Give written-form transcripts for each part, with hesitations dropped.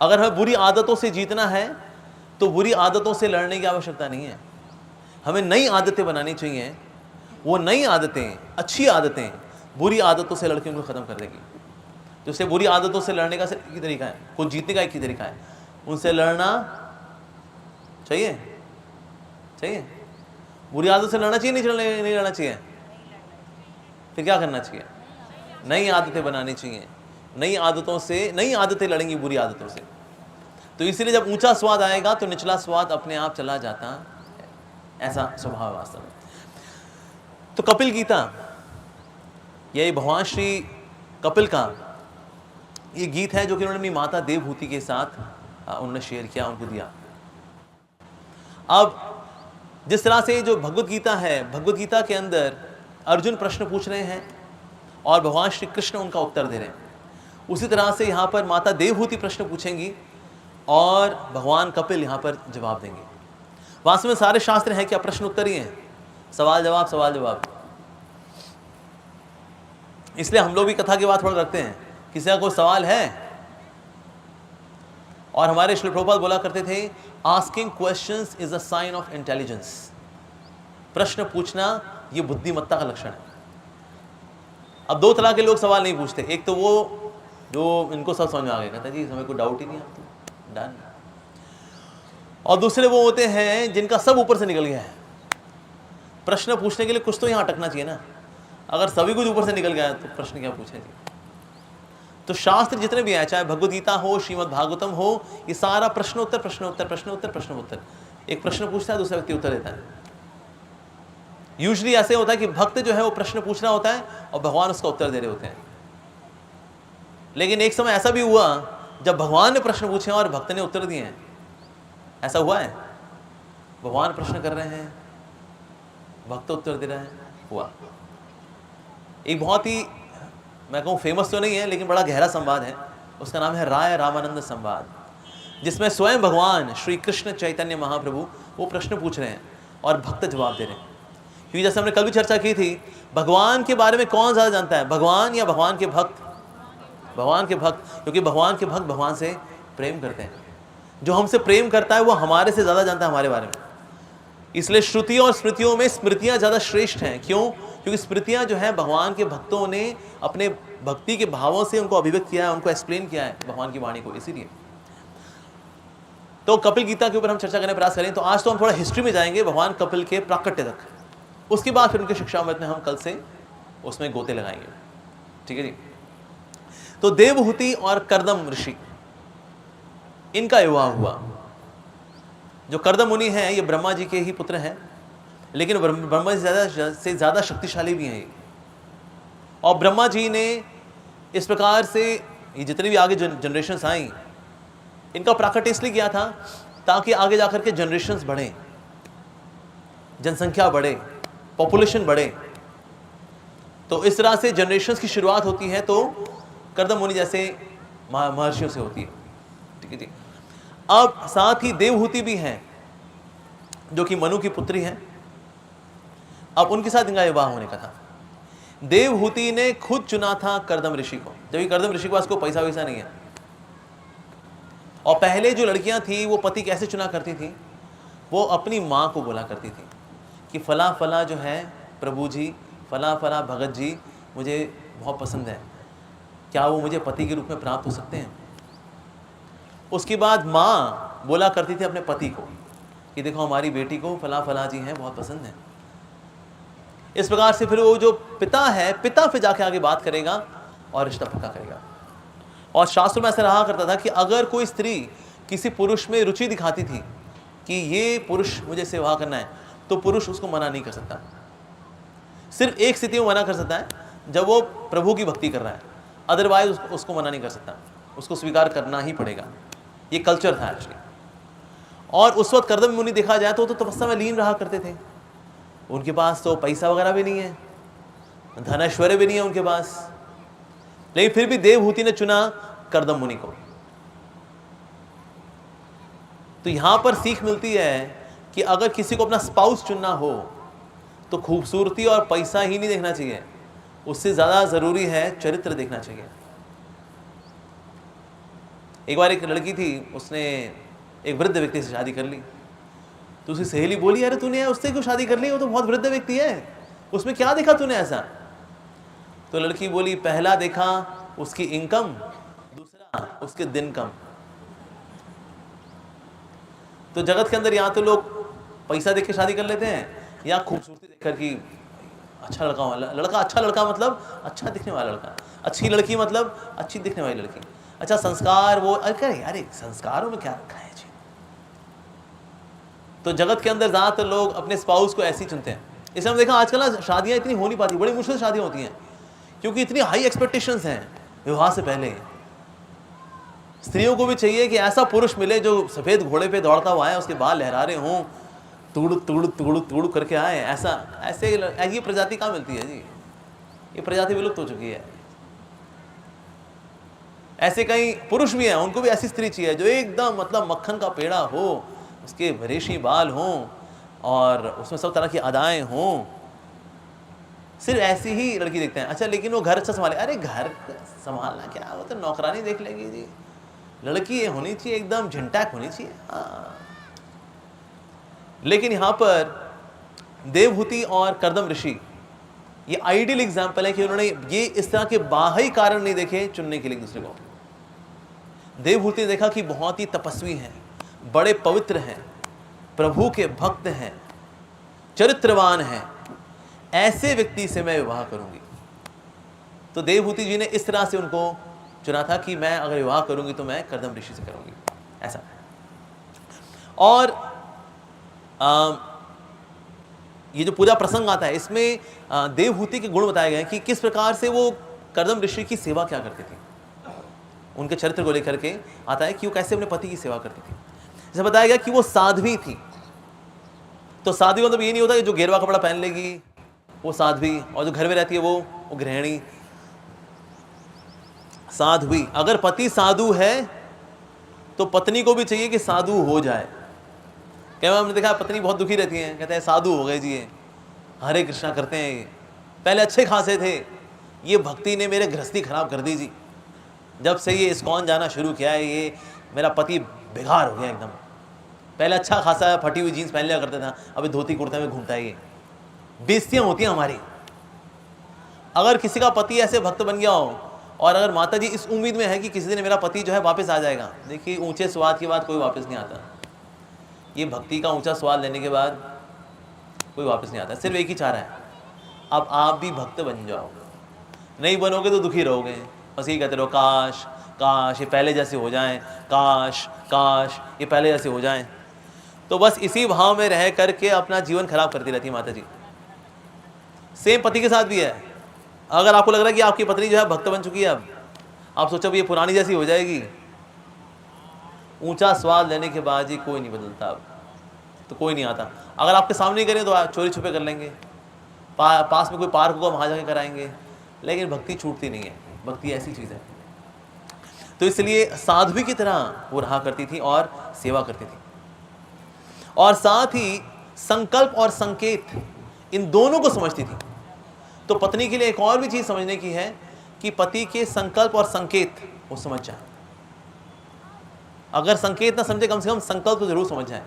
अगर हमें बुरी आदतों से जीतना है तो बुरी आदतों से लड़ने की आवश्यकता नहीं है, हमें नई आदतें बनानी चाहिए। वो नई आदतें, अच्छी आदतें बुरी आदतों से लड़के उनको ख़त्म कर देगी। तो इससे बुरी आदतों से लड़ने का सिर्फ एक ही तरीका है, कुछ जीतने का एक ही तरीका है, उनसे लड़ना चाहिए। चाहिए बुरी आदत से लड़ना चाहिए, नहीं लड़ना चाहिए? फिर क्या करना चाहिए? नई आदतें बनानी चाहिए। नई आदतों से, नई आदतें लड़ेंगी बुरी आदतों से। तो इसीलिए जब ऊंचा स्वाद आएगा तो निचला स्वाद अपने आप चला जाता है, ऐसा स्वभाव है वास्तव में। तो कपिल गीता, यही भगवान श्री कपिल का ये गीत है जो कि उन्होंने अपनी माता देवहूति के साथ उन्होंने शेयर किया, उनको दिया। अब जिस तरह से जो भगवत गीता है, भगवत गीता के अंदर अर्जुन प्रश्न पूछ रहे हैं और भगवान श्री कृष्ण उनका उत्तर दे रहे हैं, उसी तरह से यहाँ पर माता देवहूति प्रश्न पूछेंगी और भगवान कपिल यहाँ पर जवाब देंगे। वास्तव में सारे शास्त्र हैं क्या? प्रश्न उत्तर ही हैं, सवाल जवाब सवाल जवाब। इसलिए हम लोग भी कथा की बात थोड़ा रखते हैं, किसी का कोई सवाल है? और हमारे श्री प्रभुपाद बोला करते थे, asking questions is a sign of intelligence. प्रश्न पूछना ये बुद्धिमत्ता का लक्षण है। अब दो तरह के लोग सवाल नहीं पूछते, एक तो वो जो इनको सब समझ में आ गया, कहता जी हमें कोई डाउट ही नहीं है, डन। और दूसरे वो होते हैं जिनका सब ऊपर से निकल गया है। प्रश्न पूछने के लिए कुछ तो यहाँ अटकना चाहिए ना, अगर सभी कुछ ऊपर से निकल गया है तो प्रश्न क्या पूछे जी। तो शास्त्र जितने भी हैं, चाहे भगवद गीता हो, श्रीमद् भागवतम हो, ये सारा प्रश्नोत्तर प्रश्नोत्तर प्रश्नोत्तर प्रश्नोत्तर। एक प्रश्न पूछता है, दूसरा व्यक्ति उत्तर देता है। यूजुअली ऐसे होता है कि भक्त जो है वो प्रश्न पूछ रहा होता है और भगवान उसका उत्तर दे रहे होते हैं। लेकिन एक समय ऐसा भी हुआ जब भगवान ने प्रश्न पूछे और भक्त ने उत्तर दिए हैं। ऐसा हुआ है? भगवान प्रश्न कर रहे हैं, भक्त उत्तर दे रहे हैं, हुआ। एक बहुत ही, मैं कहूँ फेमस तो नहीं है लेकिन बड़ा गहरा संवाद है, उसका नाम है राय रामानंद संवाद, जिसमें स्वयं भगवान श्री कृष्ण चैतन्य महाप्रभु वो प्रश्न पूछ रहे हैं और भक्त जवाब दे रहे हैं। क्योंकि जैसे हमने कल भी चर्चा की थी, भगवान के बारे में कौन ज़्यादा जानता है, भगवान या भगवान के भक्त? भगवान के भक्त, क्योंकि भगवान के भक्त भगवान से प्रेम करते हैं। जो हमसे प्रेम करता है वो हमारे से ज़्यादा जानता है हमारे बारे में। इसलिए श्रुति और स्मृतियों में स्मृतियाँ ज़्यादा श्रेष्ठ हैं। क्यों? क्योंकि स्मृतियाँ जो हैं भगवान के भक्तों ने अपने भक्ति के भावों से उनको अभिव्यक्त किया है, उनको एक्सप्लेन किया है भगवान की वाणी को, इसीलिए। तो कपिल गीता के ऊपर हम चर्चा करने का प्रयास करें। तो आज तो हम थोड़ा हिस्ट्री में जाएंगे, भगवान कपिल के प्राकट्य तक, उसके बाद फिर उनके शिक्षामृत में हम कल से उसमें गोते लगाएंगे। ठीक है जी। तो देवहूति और कर्दम ऋषि, इनका विवाह हुआ। जो कर्दम मुनि हैं ये ब्रह्मा जी के ही पुत्र हैं, लेकिन ब्रह्मा जी से ज़्यादा शक्तिशाली भी हैं ये। और ब्रह्मा जी ने इस प्रकार से ये जितनी भी आगे जनरेशन्स आई, इनका प्राकट्य इसलिए किया था ताकि आगे जाकर के जनरेशन्स बढ़ें, जनसंख्या बढ़े, पॉपुलेशन बढ़े। तो इस तरह से जनरेशन्स की शुरुआत होती है, तो कर्दम मुनि जैसे महर्षियों से होती है। ठीक है जी। अब साथ ही देवहूति भी हैं जो कि मनु की पुत्री हैं। अब उनके साथ इनका विवाह होने का था। देवहूति ने खुद चुना था कर्दम ऋषि को, जबकि कर्दम ऋषि के पास कोई पैसा वैसा नहीं है। और पहले जो लड़कियां थी वो पति कैसे चुना करती थी, वो अपनी माँ को बोला करती थी कि फला फला जो है प्रभु जी, फला फला भगत जी मुझे बहुत पसंद है, क्या वो मुझे पति के रूप में प्राप्त हो सकते हैं। उसके बाद माँ बोला करती थी अपने पति को कि देखो हमारी बेटी को फला फला जी हैं बहुत पसंद है। इस प्रकार से फिर वो जो पिता है, पिता फिर जाके आगे बात करेगा और रिश्ता पक्का करेगा। और शास्त्र में ऐसा रहा करता था कि अगर कोई स्त्री किसी पुरुष में रुचि दिखाती थी कि ये पुरुष मुझे से विवाह करना है, तो पुरुष उसको मना नहीं कर सकता। सिर्फ एक स्थिति में मना कर सकता है, जब वो प्रभु की भक्ति कर रहा है, अदरवाइज उसको मना नहीं कर सकता, उसको स्वीकार करना ही पड़ेगा। ये कल्चर था एक्चुअली। और उस वक्त कर्दम मुनि देखा जाए तो तपस्या में लीन रहा करते थे। उनके पास तो पैसा वगैरह भी नहीं है, धन ऐश्वर्य भी नहीं है उनके पास, लेकिन फिर भी देवहूति ने चुना कर्दम मुनि को। तो यहां पर सीख मिलती है कि अगर किसी को अपना स्पाउस चुनना हो तो खूबसूरती और पैसा ही नहीं देखना चाहिए, उससे ज्यादा जरूरी है चरित्र देखना चाहिए। एक बार एक लड़की थी, उसने एक वृद्ध व्यक्ति से शादी कर ली। तो उसकी सहेली बोली, अरे तूने उससे क्यों शादी कर ली, वो तो बहुत वृद्ध व्यक्ति है, उसमें क्या देखा तूने ऐसा? तो लड़की बोली, पहला देखा उसकी इनकम, दूसरा उसके दिन कम। तो जगत के अंदर या तो लोग पैसा देख के शादी कर लेते हैं, या खूबसूरती देखकर कि अच्छा लड़का वाला लड़का, अच्छा लड़का मतलब अच्छा दिखने वाला लड़का, अच्छी लड़की मतलब अच्छी दिखने वाली लड़की, अच्छा संस्कार वो, अरे संस्कारों में क्या रखा है जी। तो जगत के अंदर ज़्यादातर लोग अपने स्पाउस को ऐसे ही चुनते हैं। इसलिए हम देखा आजकल ना शादियाँ इतनी हो नहीं पाती, बड़ी मुश्किल से शादियाँ होती हैं, क्योंकि इतनी हाई एक्सपेक्टेशंस हैं विवाह से पहले। स्त्रियों को भी चाहिए कि ऐसा पुरुष मिले जो सफ़ेद घोड़े पे दौड़ता हुआ है, उसके बाल लहरा रहे हों, तुड़ तुड़ तुड़ तुड़ करके आए, ऐसे ये प्रजाति कहाँ मिलती है जी, ये प्रजाति विलुप्त हो चुकी है। ऐसे कई पुरुष भी हैं, उनको भी ऐसी स्त्री चाहिए जो एकदम मतलब मक्खन का पेड़ा हो, उसके रेशमी बाल हों और उसमें सब तरह की अदाएं हों। सिर्फ ऐसी ही लड़की देखते हैं। अच्छा लेकिन वो घर अच्छा संभाले, अरे घर संभालना क्या, वो तो नौकरानी देख लेगी जी। लड़की ये होनी चाहिए एकदम झिंटैक होनी चाहिए। हाँ, लेकिन यहाँ पर देवहूति और कर्दम ऋषि ये आइडियल एग्जाम्पल है कि उन्होंने ये इस तरह के बाह्य कारण नहीं देखे चुनने के लिए एक दूसरे को। देवहूति ने देखा कि बहुत ही तपस्वी हैं, बड़े पवित्र हैं, प्रभु के भक्त हैं, चरित्रवान हैं, ऐसे व्यक्ति से मैं विवाह करूंगी। तो देवहूति जी ने इस तरह से उनको चुना था कि मैं अगर विवाह करूंगी तो मैं कर्दम ऋषि से करूंगी, ऐसा। और ये जो पूरा प्रसंग आता है इसमें देवहूति के गुण बताए गए हैं कि किस प्रकार से वो कर्दम ऋषि की सेवा क्या करती थी। उनके चरित्र को लेकर के आता है कि वो कैसे अपने पति की सेवा करती थी। जैसे बताया गया कि वो साध्वी थी। तो साध्वी मतलब ये नहीं होता कि जो गेरुआ कपड़ा पहन लेगी वो साध्वी, और जो घर में रहती है वो गृहिणी। साध्वी, अगर पति साधु है तो पत्नी को भी चाहिए कि साधु हो जाए। क्या हमने देखा पत्नी बहुत दुखी रहती है, कहते हैं साधु हो गए जी, ये हरे कृष्णा करते हैं, ये पहले अच्छे खासे थे, ये भक्ति ने मेरे गृहस्थी खराब कर दी जी। जब से ये इस्कॉन जाना शुरू किया है ये मेरा पति बेकार हो गया एकदम। पहले अच्छा खासा फटी हुई जीन्स पहन लिया करता था, अभी धोती कुर्ते में घूमता है। ये बेइज्जतियाँ होती हैं हमारी। अगर किसी का पति ऐसे भक्त बन गया हो और अगर माता जी इस उम्मीद में है कि किसी दिन मेरा पति जो है वापस आ जाएगा, देखिए ऊंचे स्वाद के बाद कोई वापस नहीं आता। ये भक्ति का ऊंचा स्वाद लेने के बाद कोई वापस नहीं आता। सिर्फ एक ही चारा है, अब आप भी भक्त बन जाओ। नहीं बनोगे तो दुखी रहोगे, बस यही कहते रहो काश काश ये पहले जैसे हो जाएं, काश काश ये पहले जैसे हो जाएं। तो बस इसी भाव में रह करके अपना जीवन खराब करती रहती है माता जी। सेम पति के साथ भी है। अगर आपको लग रहा है कि आपकी पत्नी जो है भक्त बन चुकी है, अब आप सोचो ये पुरानी जैसी हो जाएगी, ऊंचा स्वाद लेने के बाद ही कोई नहीं बदलता। अब तो कोई नहीं आता। अगर आपके सामने करें तो चोरी छुपे कर लेंगे, पास में कोई पार्क होगा वहाँ जाके कराएंगे, लेकिन भक्ति छूटती नहीं है। भक्ति ऐसी चीज़ है। तो इसलिए साध्वी की तरह वो रहा करती थी और सेवा करती थी। और साथ ही संकल्प और संकेत इन दोनों को समझती थी। तो पत्नी के लिए एक और भी चीज़ समझने की है कि पति के संकल्प और संकेत वो समझ जाए। अगर संकेत ना समझे कम से कम संकल्प तो जरूर समझ जाए।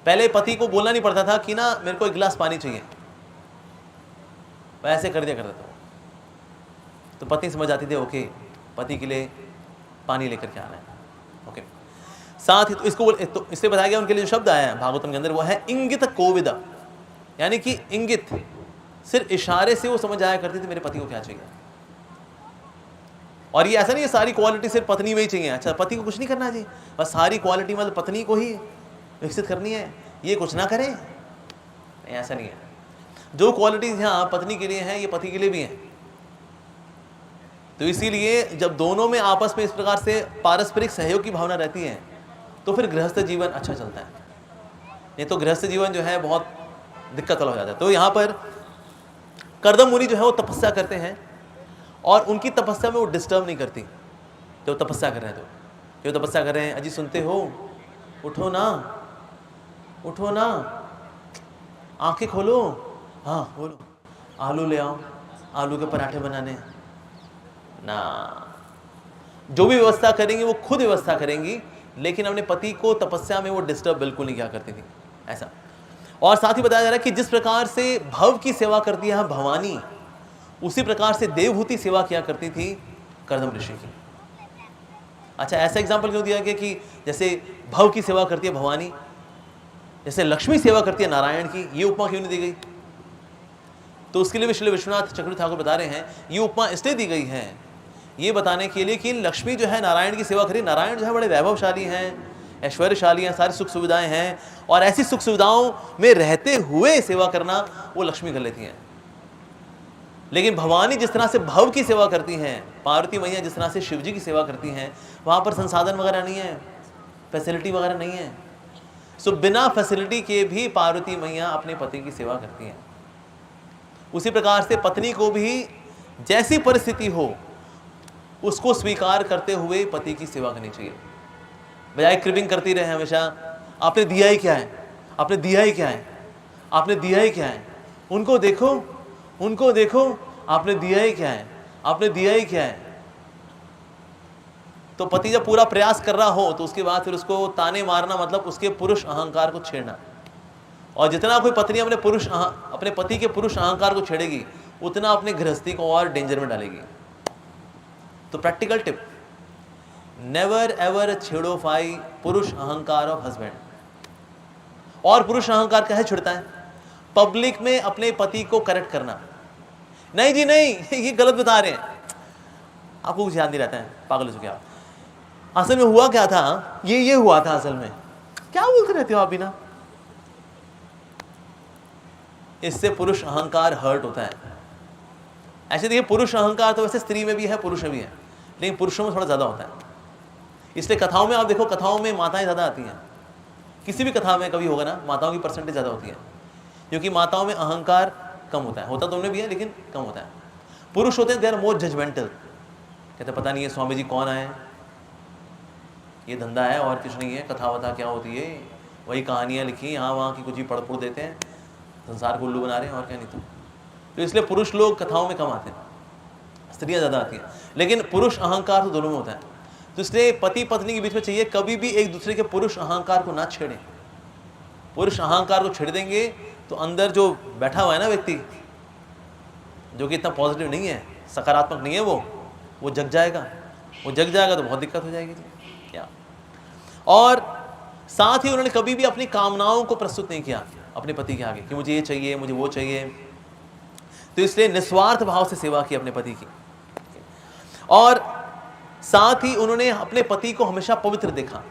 पहले पति को बोलना नहीं पड़ता था कि ना मेरे को एक गिलास पानी चाहिए, वैसे कर दिया करता था। तो पत्नी समझ आती थी ओके पति के लिए पानी लेकर के आना है। ओके, साथ ही तो इसको तो इससे बताया गया उनके लिए जो शब्द आया है भागवतम के अंदर वो है इंगित कोविदा, यानी कि इंगित, सिर्फ इशारे से वो समझ आया करती थी मेरे पति को क्या चाहिए। और ये ऐसा नहीं है सारी क्वालिटी सिर्फ पत्नी में ही चाहिए, अच्छा पति को कुछ नहीं करना चाहिए, बस सारी क्वालिटी मतलब पत्नी को ही विकसित करनी है, ये कुछ ना करें, नहीं ऐसा नहीं है। जो क्वालिटीज यहाँ पत्नी के लिए हैं ये पति के लिए भी हैं। तो इसीलिए जब दोनों में आपस में इस प्रकार से पारस्परिक सहयोग की भावना रहती है तो फिर गृहस्थ जीवन अच्छा चलता है, नहीं तो गृहस्थ जीवन जो है बहुत दिक्कत वाला हो जाता है। तो यहाँ पर कर्दम मुनि जो है वो तपस्या करते हैं और उनकी तपस्या में वो डिस्टर्ब नहीं करती। जो तपस्या कर रहे हैं जो तपस्या कर रहे हैं, अजी सुनते हो, उठो ना उठो ना, आंखें खोलो, हाँ बोलो, आलू ले आओ, आलू के पराठे बनाने ना, जो भी व्यवस्था करेंगी वो खुद व्यवस्था करेंगी, लेकिन अपने पति को तपस्या में वो डिस्टर्ब बिल्कुल नहीं किया करती थी, ऐसा। और साथ ही बताया जा रहा है कि जिस प्रकार से भव की सेवा करती है भवानी, उसी प्रकार से देवहूति सेवा किया करती थी कर्दम ऋषि की। अच्छा, ऐसा एग्जाम्पल क्यों दिया गया कि जैसे भव की सेवा करती है भवानी, जैसे लक्ष्मी सेवा करती है नारायण की, ये उपमा क्यों नहीं दी गई? तो उसके लिए भी श्री विश्वनाथ चक्रवर्ती ठाकुर बता रहे हैं, ये उपमा इसलिए दी गई है ये बताने के लिए कि लक्ष्मी जो है नारायण की सेवा करी, नारायण जो है बड़े वैभवशाली हैं, ऐश्वर्यशाली हैं, सारी सुख सुविधाएं हैं, और ऐसी सुख सुविधाओं में रहते हुए सेवा करना वो लक्ष्मी कर लेती हैं। लेकिन भवानी जिस तरह से भव की सेवा करती हैं, पार्वती मैया जिस तरह से शिव जी की सेवा करती हैं, वहाँ पर संसाधन वगैरह नहीं है, फैसिलिटी वगैरह नहीं है। सो बिना फैसिलिटी के भी पार्वती मैया अपने पति की सेवा करती हैं। उसी प्रकार से पत्नी को भी जैसी परिस्थिति हो उसको स्वीकार करते हुए पति की सेवा करनी चाहिए, बजाय क्रिपिंग करती रहे हमेशा, आपने दिया ही क्या है, आपने दिया ही क्या है, आपने दिया ही क्या है, उनको देखो, उनको देखो, आपने दिया ही क्या है, आपने दिया ही क्या है। तो पति जब पूरा प्रयास कर रहा हो तो उसके बाद फिर उसको ताने मारना मतलब उसके पुरुष अहंकार को छेड़ना। और जितना कोई पत्नी अपने पति के पुरुष अहंकार को छेड़ेगी, उतना अपने गृहस्थी को और डेंजर में डालेगी। तो प्रैक्टिकल टिप, नेवर एवर छेड़ो फाई पुरुष अहंकार ऑफ हस्बैंड। और पुरुष अहंकार कैसे छिड़ता है? पब्लिक में अपने पति को करेक्ट करना, नहीं जी नहीं, ये गलत बता रहे हैं, आपको कुछ याद नहीं रहता है, पागल हो चुके आप। असल में हुआ क्या था, ये हुआ था असल में, क्या बोलते रहते हो आप बिना? इससे पुरुष अहंकार हर्ट होता है। ऐसे देखिए, पुरुष अहंकार तो वैसे स्त्री में भी है, पुरुष में भी है, लेकिन पुरुषों में थोड़ा ज्यादा होता है। इसलिए कथाओं में आप देखो, कथाओं में माताएं ज्यादा आती हैं, किसी भी कथा में कभी होगा ना, माताओं की परसेंटेज ज्यादा होती है, क्योंकि माताओं में अहंकार कम होता है, होता तो उनमें भी है लेकिन कम होता है। पुरुष होते हैं दे आर मोर जजमेंटल, कहते पता नहीं है स्वामी जी कौन आए, ये धंधा है और कुछ नहीं है, कथा वथा क्या होती है, वही कहानियां लिखी यहाँ वहाँ की कुछ ही पढ़ देते हैं, संसार को उल्लू बना रहे हैं और क्या नहीं। तो इसलिए पुरुष लोग कथाओं में कम आते हैं, स्त्रियां ज़्यादा आती हैं, लेकिन पुरुष अहंकार तो दोनों में होता है। तो इसलिए पति पत्नी के बीच में चाहिए कभी भी एक दूसरे के पुरुष अहंकार को ना छेड़ें। पुरुष अहंकार को छेड़ देंगे तो अंदर जो बैठा हुआ है ना व्यक्ति, जो कि इतना पॉजिटिव नहीं है, सकारात्मक नहीं है, वो जग जाएगा, वो जग जाएगा तो बहुत दिक्कत हो जाएगी क्या। और साथ ही उन्होंने कभी भी अपनी कामनाओं को प्रस्तुत नहीं किया अपने पति के आगे कि मुझे ये चाहिए, मुझे वो चाहिए। तो इसलिए निस्वार्थ भाव से सेवा की अपने पति की। और साथ ही उन्होंने अपने पति को हमेशा पवित्र देखा।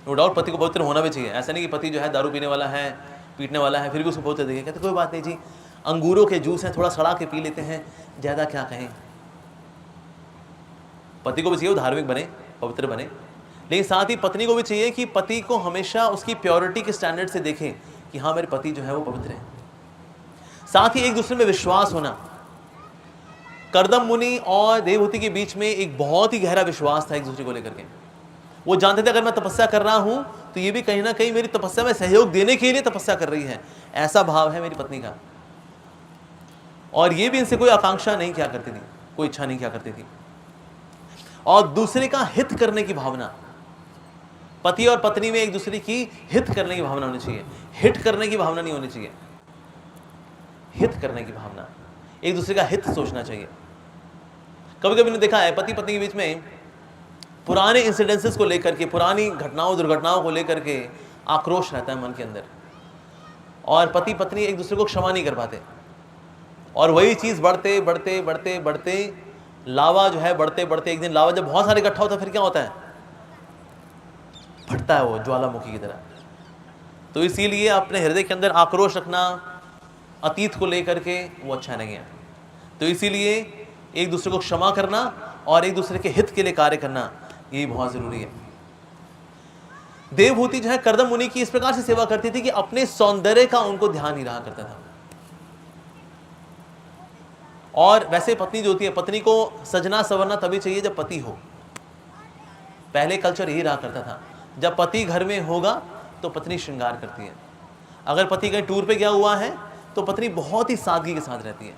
नो डाउट पति को पवित्र होना भी चाहिए, ऐसा नहीं कि पति जो है दारू पीने वाला है, पीटने वाला है, फिर भी उसको पवित्र देखे। कहते कोई बात नहीं जी, अंगूरों के जूस हैं, थोड़ा सड़ा के पी लेते हैं, ज़्यादा क्या कहें। पति को भी चाहिए वो धार्मिक बने, पवित्र बने, लेकिन साथ ही पत्नी को भी चाहिए कि पति को हमेशा उसकी प्योरिटी के स्टैंडर्ड से देखें कि हाँ मेरे पति जो है वो पवित्र है। साथ ही एक दूसरे में विश्वास होना। कर्दम मुनि और देवहूति के बीच में एक बहुत ही गहरा विश्वास था एक दूसरे को लेकर के। वो जानते थे अगर मैं तपस्या कर रहा हूं तो ये भी कहीं ना कहीं मेरी तपस्या में सहयोग देने के लिए तपस्या कर रही है, ऐसा भाव है मेरी पत्नी का। और ये भी इनसे कोई आकांक्षा नहीं किया करती थी, कोई इच्छा नहीं किया करती थी। और दूसरे का हित करने की भावना, पति और पत्नी में एक दूसरे की हित करने की भावना होनी चाहिए, हिट करने की भावना नहीं होनी चाहिए, हित करने की भावना, एक दूसरे का हित सोचना चाहिए। कभी कभी ने देखा है पति पत्नी के बीच में पुराने इंसिडेंसेस को लेकर के, पुरानी घटनाओं दुर्घटनाओं को लेकर के आक्रोश रहता है मन के अंदर, और पति पत्नी एक दूसरे को क्षमा नहीं कर पाते। और वही चीज़ बढ़ते बढ़ते बढ़ते बढ़ते लावा जो है बढ़ते बढ़ते, एक दिन लावा जब बहुत सारे इकट्ठा होता है फिर क्या होता है, फटता है वो ज्वालामुखी की तरह। तो इसीलिए अपने हृदय के अंदर आक्रोश रखना अतीत को लेकर के वो अच्छा नहीं है। तो इसीलिए एक दूसरे को क्षमा करना और एक दूसरे के हित के लिए कार्य करना ये बहुत जरूरी है। देवहूति जो है कर्दम मुनि की इस प्रकार से सेवा करती थी कि अपने सौंदर्य का उनको ध्यान ही रहा करता था। और वैसे पत्नी जो होती है, पत्नी को सजना संवरना तभी चाहिए जब पति हो। पहले कल्चर यही रहा करता था, जब पति घर में होगा तो पत्नी श्रृंगार करती है। अगर पति कहीं टूर पे गया हुआ है तो पत्नी बहुत ही सादगी के साथ रहती है,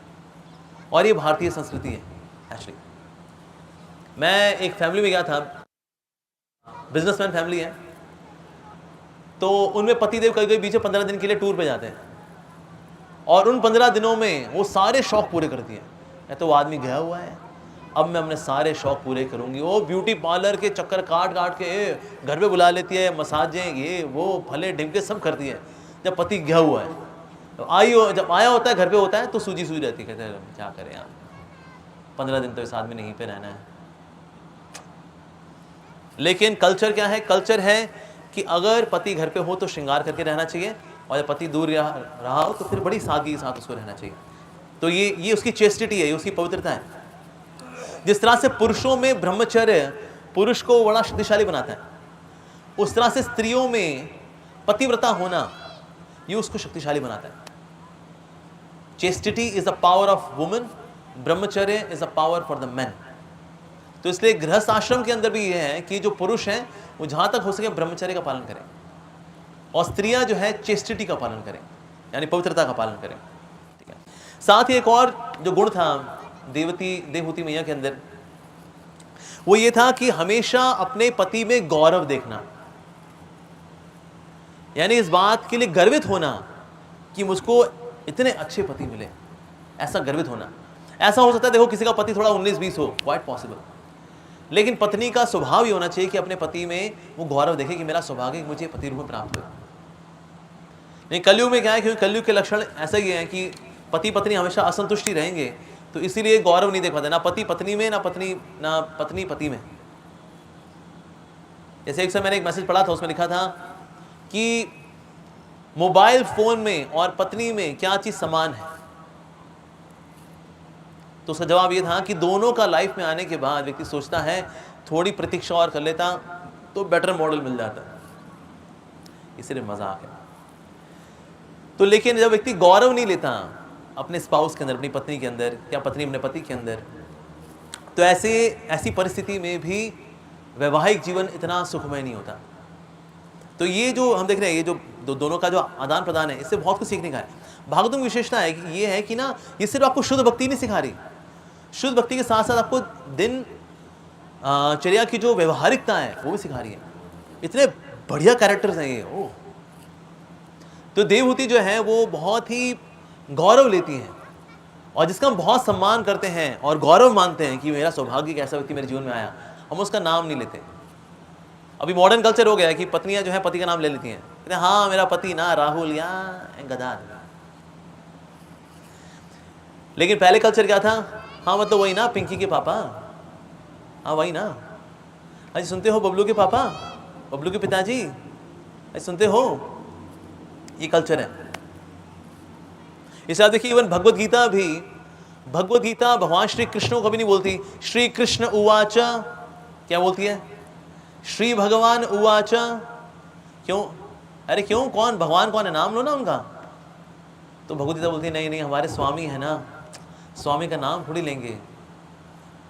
और ये भारतीय संस्कृति है एक्चुअली। मैं एक फैमिली में गया था, बिजनेसमैन फैमिली है, तो उनमें पतिदेव कभी कभी बीच में 15 दिन के लिए टूर पे जाते हैं और उन 15 दिनों में वो सारे शौक पूरे कर दिए। मैं तो वो आदमी गया हुआ है, अब मैं अपने सारे शौक पूरे करूंगी। वो ब्यूटी पार्लर के चक्कर काट काट के घर पे बुला लेती है, मसाजें ये वो फले ढिमके सब करती है। जब पति गया हुआ है तो जब आया होता है घर पे होता है तो सूजी सूजी रहती है, कहते हैं क्या करें यार, 15 दिन तो इस आदमी ने यहीं पे रहना है। लेकिन कल्चर क्या है? कल्चर है कि अगर पति घर पे हो तो श्रृंगार करके रहना चाहिए, और जब पति दूर रहा हो तो फिर बड़ी सादगी के साथ उसको रहना चाहिए। तो ये उसकी चेस्टिटी है, ये उसकी पवित्रता है। जिस तरह से पुरुषों में ब्रह्मचर्य पुरुष को बड़ा शक्तिशाली बनाता है, उस तरह से स्त्रियों में पतिव्रता होना ये उसको शक्तिशाली बनाता है। Chastity is the power of woman, brahmacharya is the power for the man. तो इसलिए गृहस्थ आश्रम के अंदर भी ये है कि जो पुरुष हैं वो जहां तक हो सके ब्रह्मचर्य का पालन करें, और स्त्रियां जो है चेस्टिटी का पालन करें, यानी पवित्रता का पालन करें। ठीक है। साथ ही एक और जो गुण था देवहूति मैया के अंदर, वो ये था कि हमेशा अपने पति में गौरव देखना, यानी इस बात के लिए गर्वित होना कि मुझको इतने अच्छे पति मिले, ऐसा गर्वित होना। ऐसा हो सकता है, देखो किसी का पति थोड़ा 19-20 हो, क्वाइट पॉसिबल, लेकिन पत्नी का स्वभाव ये होना चाहिए कि अपने पति में वो गौरव देखे कि मेरा सौभाग्य मुझे पति रूप में प्राप्त हुआ। नहीं, कलयुग में क्या है, क्योंकि कलयुग के लक्षण ऐसा ही है कि पति पत्नी हमेशा असंतुष्टि रहेंगे, तो इसीलिए गौरव नहीं देख पाते, ना पति पत्नी में, ना पत्नी पति में। जैसे एक समय मैंने एक मैसेज पढ़ा था, उसमें लिखा था कि मोबाइल फोन में और पत्नी में क्या चीज समान है, तो उसका जवाब ये था कि दोनों का लाइफ में आने के बाद व्यक्ति सोचता है थोड़ी प्रतीक्षा और कर लेता तो बेटर मॉडल मिल जाता, इसलिए मजाक है। तो लेकिन जब व्यक्ति गौरव नहीं लेता अपने स्पाउस के अंदर, अपनी पत्नी के अंदर, या पत्नी अपने पति के अंदर, तो ऐसी परिस्थिति में भी वैवाहिक जीवन इतना सुखमय नहीं होता। तो ये जो हम देख रहे हैं, ये जो दोनों का जो आदान प्रदान है, इससे बहुत कुछ सीखने का है। भागवतम की विशेषता है कि ये है कि ना, ये सिर्फ आपको शुद्ध भक्ति नहीं सिखा रही, शुद्ध भक्ति के साथ साथ आपको दिनचर्या की जो व्यवहारिकता है वो भी सिखा रही है। इतने बढ़िया कैरेक्टर्स हैं ये। ओ तो देवहूति जो है वो बहुत ही गौरव लेती हैं, और जिसका हम बहुत सम्मान करते हैं और गौरव मानते हैं कि मेरा सौभाग्य कि ऐसा व्यक्ति मेरे जीवन में आया, हम उसका नाम नहीं लेते। अभी मॉडर्न कल्चर हो गया है कि पत्नियां जो है पति का नाम ले लेती हैं, कहते हैं हाँ मेरा पति ना राहुल या गदा। लेकिन पहले कल्चर क्या था? हाँ मतलब वही ना पिंकी के पापा, हाँ वही ना, अजी सुनते हो बबलू के पापा, बबलू के पिताजी, अजी सुनते हो। ये कल्चर है। इस आप देखिए, इवन भगवत गीता भी, भगवत गीता भगवान श्री कृष्ण को कभी नहीं बोलती श्री कृष्ण उवाच, क्या बोलती है? श्री भगवान उवाच। क्यों? अरे क्यों, कौन भगवान कौन है, नाम लो ना उनका। तो भगवत गीता बोलती नहीं नहीं, हमारे स्वामी है ना, स्वामी का नाम थोड़ी लेंगे,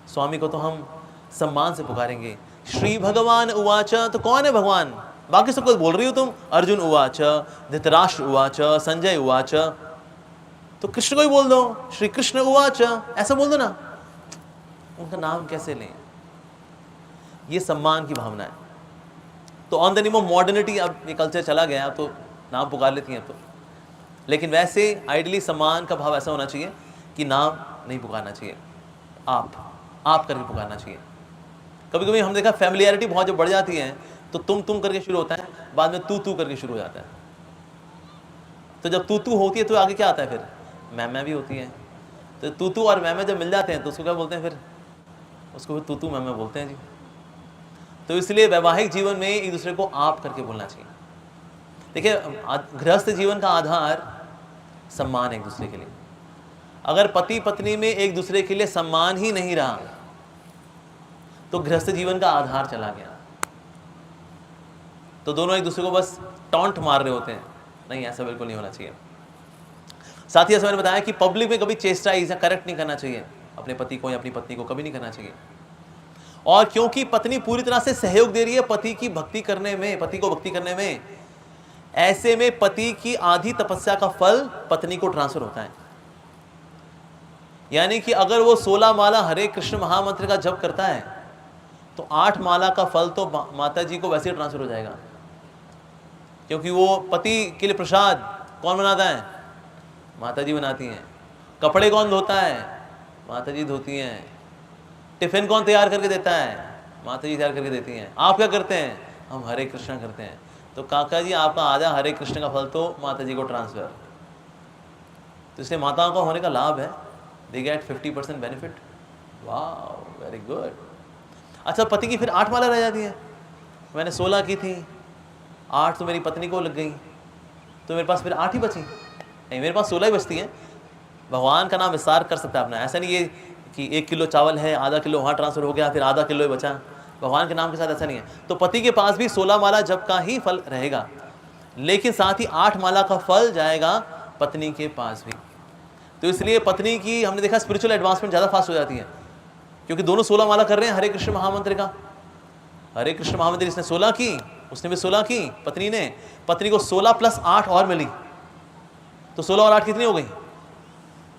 स्वामी को तो हम सम्मान से पुकारेंगे। श्री भगवान उवाच, तो कौन है भगवान? बाकी सब कुछ बोल रही हो तुम, अर्जुन उवाच, धृतराष्ट्र उवाच, संजय उवाच, तो कृष्ण को ही बोल दो, श्री कृष्ण उवाच, ऐसा बोल दो ना, उनका नाम कैसे लें? ये सम्मान की भावना है। तो on the name of modernity अब ये कल्चर चला गया, तो नाम पुकार लेती हैं। तो लेकिन वैसे आइडियली सम्मान का भाव ऐसा होना चाहिए कि नाम नहीं पुकारना चाहिए, आप करके पुकारना चाहिए। कभी कभी हम देखा फैमिलियरिटी बहुत जब बढ़ जाती है तो तुम करके शुरू होता है, बाद में तू करके शुरू हो जाता है। तो जब तू होती है तो आगे क्या आता है? फिर मैं भी होती है। तो तू और मैं जब मिल जाते हैं तो उसको क्या बोलते हैं? फिर उसको फिर तू मैं बोलते हैं जी। तो इसलिए वैवाहिक जीवन में एक दूसरे को आप करके बोलना चाहिए। देखिए, गृहस्थ जीवन का आधार सम्मान है एक दूसरे के लिए। अगर पति पत्नी में एक दूसरे के लिए सम्मान ही नहीं रहा तो गृहस्थ जीवन का आधार चला गया। तो दोनों एक दूसरे को बस टॉन्ट मार रहे होते हैं। नहीं, ऐसा बिल्कुल नहीं होना चाहिए। साथ ही ऐसा मैंने बताया कि पब्लिक में कभी चेस्टाइज या करेक्ट नहीं करना चाहिए अपने पति को या अपनी पत्नी को, कभी नहीं करना चाहिए। और क्योंकि पत्नी पूरी तरह से सहयोग दे रही है पति की भक्ति करने में, पति को भक्ति करने में, ऐसे में पति की आधी तपस्या का फल पत्नी को ट्रांसफर होता है। यानी कि अगर वो 16 माला हरे कृष्ण महामंत्र का जप करता है तो 8 माला का फल तो माता जी को वैसे ही ट्रांसफर हो जाएगा, क्योंकि वो पति के लिए प्रसाद कौन बनाता है? माता जी बनाती हैं। कपड़े कौन धोता है? माता जी धोती हैं। टिफिन कौन तैयार करके देता है? माता जी तैयार करके देती हैं। आप क्या करते हैं? हम हरे कृष्णा करते हैं। तो काका जी आपका आधा हरे कृष्ण का फल तो माता जी को ट्रांसफर। तो इसलिए माताओं का होने का लाभ है, दे गेट 50% बेनिफिट। वाह, वेरी गुड। अच्छा, पति की फिर 8 माला रह जाती है। मैंने 16 की थी, 8 तो मेरी पत्नी को लग गई, तो मेरे पास फिर 8 ही बची। नहीं, मेरे पास 16 ही बचती हैं। भगवान का नाम विस्तार कर सकता है अपना। ऐसा नहीं है कि 1 किलो चावल है, आधा किलो वहाँ ट्रांसफर हो गया, फिर आधा किलो ही बचा। भगवान के नाम के साथ ऐसा नहीं है। तो पति के पास भी 16 माला जप का ही फल रहेगा, लेकिन साथ ही 8 माला का फल जाएगा पत्नी के पास भी। तो इसलिए पत्नी की हमने देखा स्पिरिचुअल एडवांसमेंट ज़्यादा फास्ट हो जाती है, क्योंकि दोनों 16 माला कर रहे हैं हरे कृष्ण महामंत्र का। हरे कृष्ण महामंत्र इसने 16 की, उसने भी 16 की, पत्नी ने। पत्नी को 16 + 8 और मिली, तो 16 और 8 कितनी हो गई?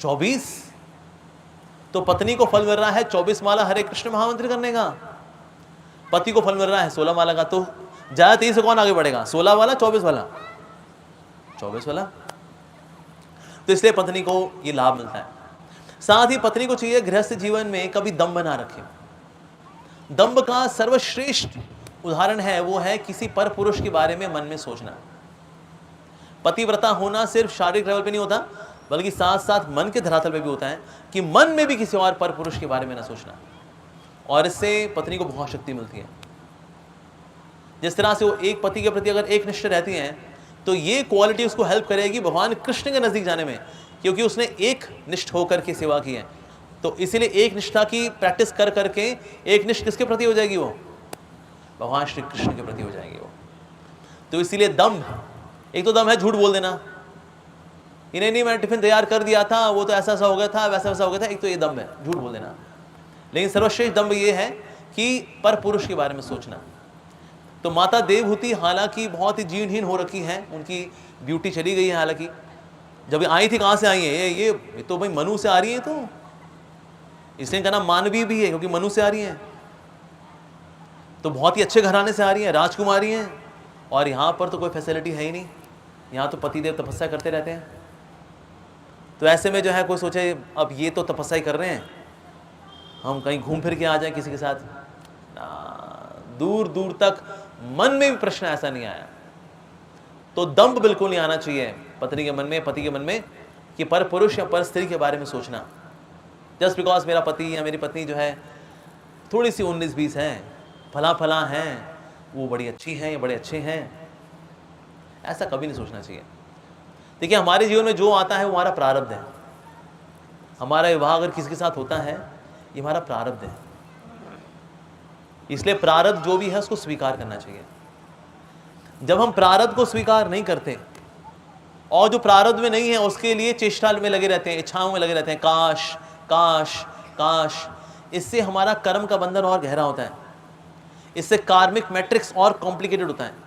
24। तो पत्नी को फल मिल रहा है 24 माला हरे कृष्ण महामंत्र करने का, पति को फल मिल रहा है 16 माला का। तो ज्यादा तेजी से कौन आगे बढ़ेगा? 16 वाला, 24 वाला? 24 वाला। तो इसलिए पत्नी को ये लाभ मिलता है। साथ ही पत्नी को चाहिए गृहस्थ जीवन में कभी दंभ ना रखे। दंभ का सर्वश्रेष्ठ उदाहरण है वो है किसी पर पुरुष के बारे में मन में सोचना। पतिव्रता होना सिर्फ शारीरिक लेवल पे नहीं होता, बल्कि साथ साथ मन के धरातल पे भी होता है कि मन में भी किसी और पर पुरुष के बारे में ना सोचना। और इससे पत्नी को बहुत शक्ति मिलती है। जिस तरह से वो एक पति के प्रति अगर एक निष्ठ रहती हैं, तो ये क्वालिटी उसको हेल्प करेगी भगवान कृष्ण के नजदीक जाने में, क्योंकि उसने एक निष्ठ होकर के सेवा की है। तो इसीलिए एक निष्ठा की प्रैक्टिस कर करके एक निष्ठ किसके प्रति हो जाएगी? वो भगवान श्री कृष्ण के प्रति हो जाएगी वो। तो इसीलिए दम्भ, एक तो दम्भ है झूठ बोल देना, इन्हें नहीं मैंने टिफिन तैयार कर दिया था, वो तो ऐसा ऐसा हो गया था, वैसा वैसा हो गया था। एक तो ये दम्भ है, झूठ बोल देना। लेकिन सर्वश्रेष्ठ दम्भ ये है कि पर पुरुष के बारे में सोचना। तो माता देवहूति हालांकि बहुत ही जीर्णहीन हो रखी है, उनकी ब्यूटी चली गई है। हालांकि जब आई थी, कहाँ से आई है? ये तो भाई मनु से आ रही है, तो इसलिए इनका नाम मानवी भी है, क्योंकि मनु से आ रही है। तो बहुत ही अच्छे घराने से आ रही है, राजकुमारी हैं। और यहाँ पर तो कोई फैसिलिटी है ही नहीं, यहाँ तो पतिदेव तपस्या करते रहते हैं। तो ऐसे में जो है कोई सोचे अब ये तो तपस्या ही कर रहे हैं, हम कहीं घूम फिर के आ जाएं किसी के साथ ना। दूर दूर तक मन में भी प्रश्न ऐसा नहीं आया। तो दंभ बिल्कुल नहीं आना चाहिए पत्नी के मन में, पति के मन में, कि पर पुरुष या पर स्त्री के बारे में सोचना। जस्ट बिकॉज मेरा पति या मेरी पत्नी जो है थोड़ी सी 19-20 है, फला फला हैं, वो बड़ी अच्छी हैं या बड़े अच्छे हैं, ऐसा कभी नहीं सोचना चाहिए। देखिए, हमारे जीवन में जो आता है वो हमारा प्रारब्ध है। हमारा विवाह अगर किसी के साथ होता है, ये हमारा प्रारब्ध है। इसलिए प्रारब्ध जो भी है उसको स्वीकार करना चाहिए। जब हम प्रारब्ध को स्वीकार नहीं करते और जो प्रारब्ध में नहीं है उसके लिए चेष्टा में लगे रहते हैं, इच्छाओं में लगे रहते हैं, काश काश काश, इससे हमारा कर्म का बंधन और गहरा होता है, इससे कार्मिक मैट्रिक्स और कॉम्प्लिकेटेड होता है।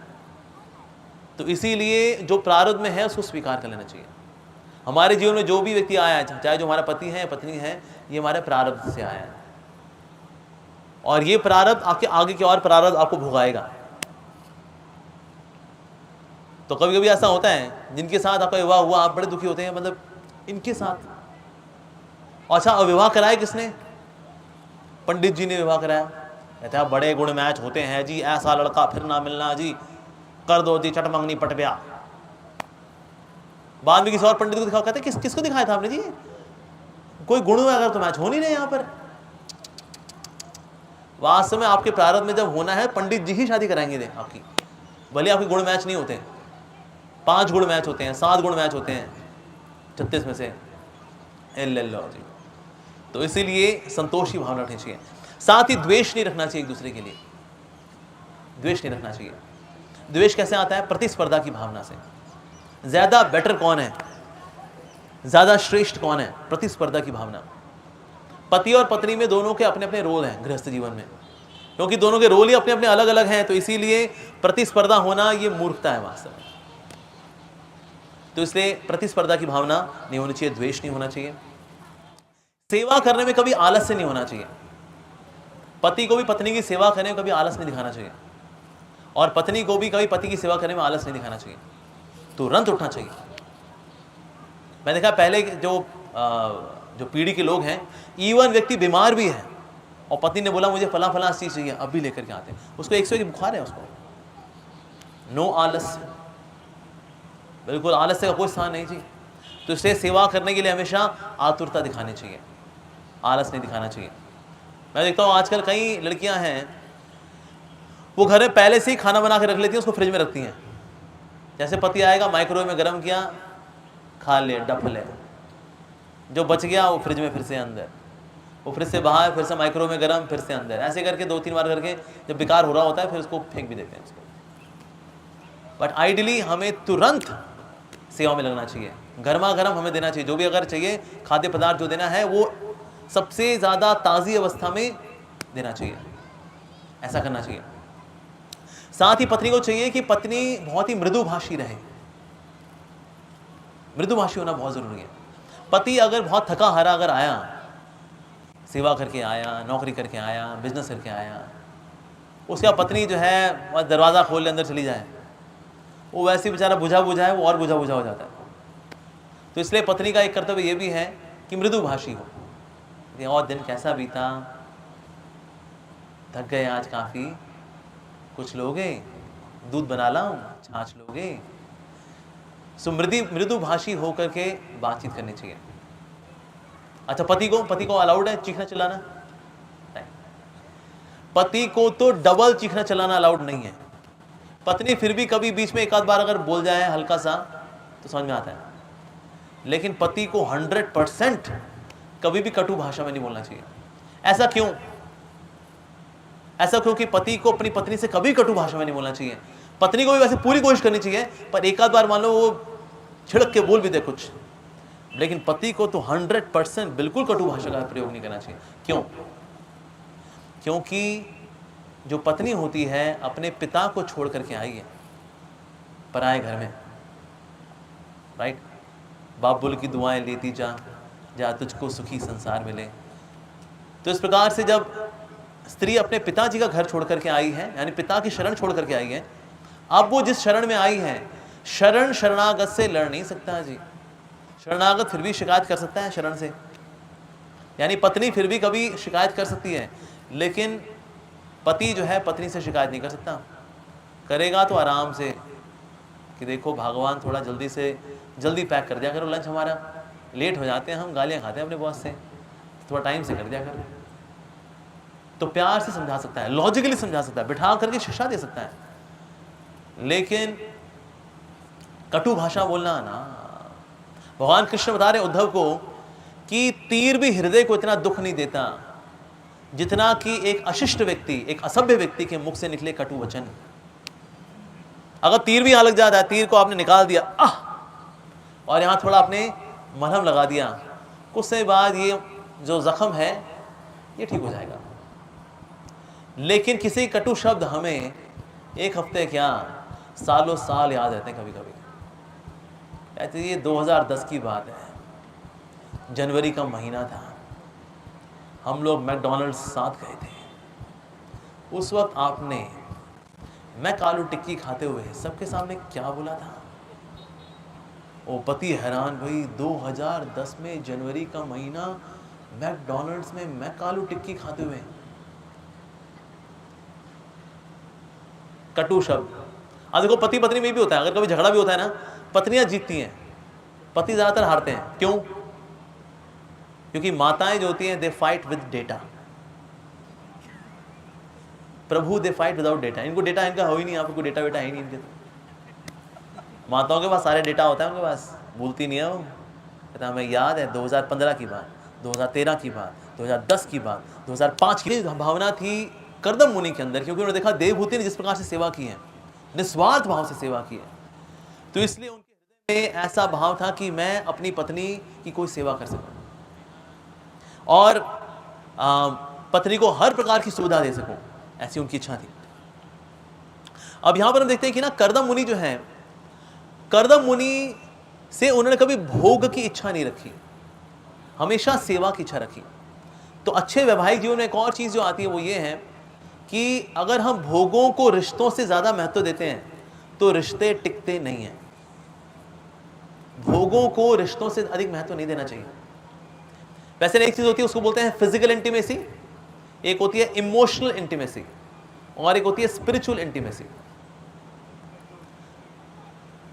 तो इसीलिए जो प्रारब्ध में है उसको स्वीकार कर लेना चाहिए। हमारे जीवन में जो भी व्यक्ति आया है, चाहे जो हमारा पति है पत्नी है, ये हमारे प्रारब्ध से आया है, और ये प्रारब्ध आपके आगे के और प्रारब्ध आपको भुगाएगा। तो कभी कभी ऐसा होता है जिनके साथ आपका विवाह हुआ, आप बड़े दुखी होते हैं, मतलब इनके साथ। अच्छा, विवाह कराया किसने? पंडित जी ने विवाह कराया। कहते हैं बड़े गुण मैच होते हैं जी, ऐसा लड़का फिर ना मिलना जी, कर दो जी चटमंगनी पटब्या। बाद में किसी और पंडित को दिखाओ, कहते किसको दिखाया था आपने जी? कोई गुण अगर तो मैच हो नहीं रहे यहाँ पर। वास्तव में आपके प्रारब्ध में जब होना है, पंडित जी ही शादी कराएंगे आपकी, भले आपके गुण मैच नहीं होते। 5 गुण मैच होते हैं, 7 गुण मैच होते हैं 36 में से, लो जी। तो इसीलिए संतोष की भावना रखनी चाहिए। साथ ही द्वेष नहीं रखना चाहिए एक दूसरे के लिए, द्वेष नहीं रखना चाहिए। द्वेष कैसे आता है? प्रतिस्पर्धा की भावना से। ज्यादा बेटर कौन है, ज्यादा श्रेष्ठ कौन है? प्रतिस्पर्धा की भावना। पति और पत्नी में दोनों के अपने अपने रोल हैं गृहस्थ जीवन में, क्योंकि दोनों के रोल ही अपने अपने अलग अलग हैं। तो इसीलिए प्रतिस्पर्धा होना ये मूर्खता है वास्तव में। तो इसलिए प्रतिस्पर्धा की भावना नहीं होनी चाहिए, द्वेष नहीं होना चाहिए। सेवा करने में कभी आलस्य नहीं होना चाहिए। पति को भी पत्नी की सेवा करने में कभी आलस नहीं दिखाना चाहिए, और पत्नी को भी कभी पति की सेवा करने में आलस नहीं दिखाना चाहिए, तुरंत उठना चाहिए। मैं देखा पहले जो पीढ़ी के लोग हैं, इवन व्यक्ति बीमार भी है और पत्नी ने बोला मुझे फला फला चीज़ चाहिए, अभी लेकर के आते हैं, उसको 101 की बुखार है, उसको नो आलस, बिल्कुल आलस्य का कोई स्थान नहीं चाहिए। तो इसलिए सेवा करने के लिए हमेशा आतुरता दिखानी चाहिए, आलस नहीं दिखाना चाहिए। मैं देखता हूँ आजकल कई लड़कियां हैं, वो घर में पहले से ही खाना बना के रख लेती हैं, उसको फ्रिज में रखती हैं, जैसे पति आएगा माइक्रोवेव में गर्म किया, खा ले, डफ ले, जो बच गया वो फ्रिज में फिर से अंदर, वो फ्रिज से बाहर, फिर से माइक्रोवेव में गर्म, फिर से अंदर, ऐसे करके 2-3 बार करके जब बेकार हो रहा होता है फिर उसको फेंक भी देते हैं उसको। बट आइडियली हमें तुरंत सेवा में लगना चाहिए, गर्मा गर्म हमें देना चाहिए, जो भी अगर चाहिए खाद्य पदार्थ जो देना है वो सबसे ज़्यादा ताज़ी अवस्था में देना चाहिए, ऐसा करना चाहिए। साथ ही पत्नी को चाहिए कि पत्नी बहुत ही मृदुभाषी रहे, मृदुभाषी होना बहुत ज़रूरी है। पति अगर बहुत थका हारा अगर आया, सेवा करके आया, नौकरी करके आया, बिजनेस करके आया, उसका पत्नी जो है बस दरवाज़ा खोल ले अंदर चली जाए, वो वैसे बेचारा बुझा बुझा है, वो और बुझा बुझा हो जाता है। तो इसलिए पत्नी का एक कर्तव्य ये भी है कि मृदुभाषी हो। और दिन कैसा बीता, थक गए आज काफ़ी, कुछ लोगे, दूध बना लाऊं, छाछ लोगे। सो मृदुभाषी होकर के बातचीत करनी चाहिए। अच्छा, पति को अलाउड है चीखना चिल्लाना? नहीं, पति को तो डबल चीखना चिल्लाना अलाउड नहीं है। पत्नी फिर भी कभी बीच में एक आध बार अगर बोल जाए हल्का सा तो समझ में आता है, लेकिन पति को 100% कभी भी कटु भाषा में नहीं बोलना चाहिए। ऐसा क्यों? ऐसा क्यों कि पति को अपनी पत्नी से कभी कटु भाषा में नहीं बोलना चाहिए। पत्नी को भी वैसे पूरी कोशिश करनी चाहिए, पर एक आध बार मान लो वो छिड़क के बोल भी दे कुछ, लेकिन पति को तो 100% बिल्कुल कटु भाषा का प्रयोग नहीं करना चाहिए। क्यों? क्योंकि जो पत्नी होती है अपने पिता को छोड़ करके आई है पराए घर में, राइट? बाबुल की दुआएं लेती जा, जा तुझको सुखी संसार मिले। तो इस प्रकार से जब स्त्री अपने पिताजी का घर छोड़ करके आई है, यानी पिता की शरण छोड़ करके आई है, अब वो जिस शरण में आई है, शरणागत से लड़ नहीं सकता जी। शरणागत फिर भी शिकायत कर सकता है शरण से, यानी पत्नी फिर भी कभी शिकायत कर सकती है, लेकिन पति जो है पत्नी से शिकायत नहीं कर सकता। करेगा तो आराम से कि देखो भगवान थोड़ा जल्दी पैक कर दिया करो, लंच हमारा लेट हो जाते हैं, हम गालियां खाते हैं अपने बॉस से, थोड़ा टाइम से कर दिया करो। तो प्यार से समझा सकता है, लॉजिकली समझा सकता है, बिठा करके शिक्षा दे सकता है, लेकिन कटु भाषा बोलना ना। भगवान कृष्ण बता रहे उद्धव को कि तीर भी हृदय को इतना दुख नहीं देता जितना कि एक अशिष्ट व्यक्ति, एक असभ्य व्यक्ति के मुख से निकले कटु वचन। अगर तीर भी यहाँ लग जाता है, तीर को आपने निकाल दिया और यहाँ थोड़ा आपने मलहम लगा दिया, कुछ समय बाद ये जो जख्म है ये ठीक हो जाएगा। लेकिन किसी कटु शब्द हमें एक हफ्ते क्या सालों साल याद रहते हैं। कभी कभी कहते ये 2010 की बात है, जनवरी का महीना था, हम लोग मैकडॉनल्ड्स साथ गए थे। उस वक्त आपने मैक आलू टिक्की खाते हुए सबके सामने क्या बोला था? ओ पति हैरान, भाई 2010 में जनवरी का महीना, मैकडॉनल्ड्स में मैक आलू टिक्की खाते हुए, कटु शब्द। अब देखो पति पत्नी में भी होता है, अगर कभी झगड़ा भी होता है ना, पत्नियां जीतती हैं, पति ज्यादातर हारते हैं। क्यों? क्योंकि माताएं जो होती हैं they fight with data, Prabhu they fight without data. इनको डेटा इनका हो ही नहीं, आपको डेटा वेटा है नहीं इनके। तो माताओं के पास सारे डेटा होता है, उनके पास भूलती नहीं है वो। कहता हमें याद है 2015 की बात, 2013 की बात, 2010 की बात, 2005 की भावना थी कर्दम मुनि के अंदर, क्योंकि उन्होंने देखा देवभूति ने जिस प्रकार से सेवा की है, निस्वार्थ भाव से सेवा की है, तो इसलिए उनके हृदय में ऐसा भाव था कि मैं अपनी पत्नी की कोई सेवा कर सकूं और पत्नी को हर प्रकार की सुविधा दे सकूं, ऐसी उनकी इच्छा थी। अब यहां पर हम देखते हैं कि ना कर्दम मुनि जो है, कर्दम मुनि से उन्होंने कभी भोग की इच्छा नहीं रखी, हमेशा सेवा की इच्छा रखी। तो अच्छे वैवाहिक जीवन में एक और चीज़ जो आती है वो ये है कि अगर हम भोगों को रिश्तों से ज़्यादा महत्व देते हैं तो रिश्ते टिकते नहीं हैं। भोगों को रिश्तों से अधिक महत्व नहीं देना चाहिए। वैसे एक चीज़ होती है उसको बोलते हैं फिजिकल इंटीमेसी, एक होती है इमोशनल इंटीमेसी और एक होती है स्पिरिचुअल इंटीमेसी।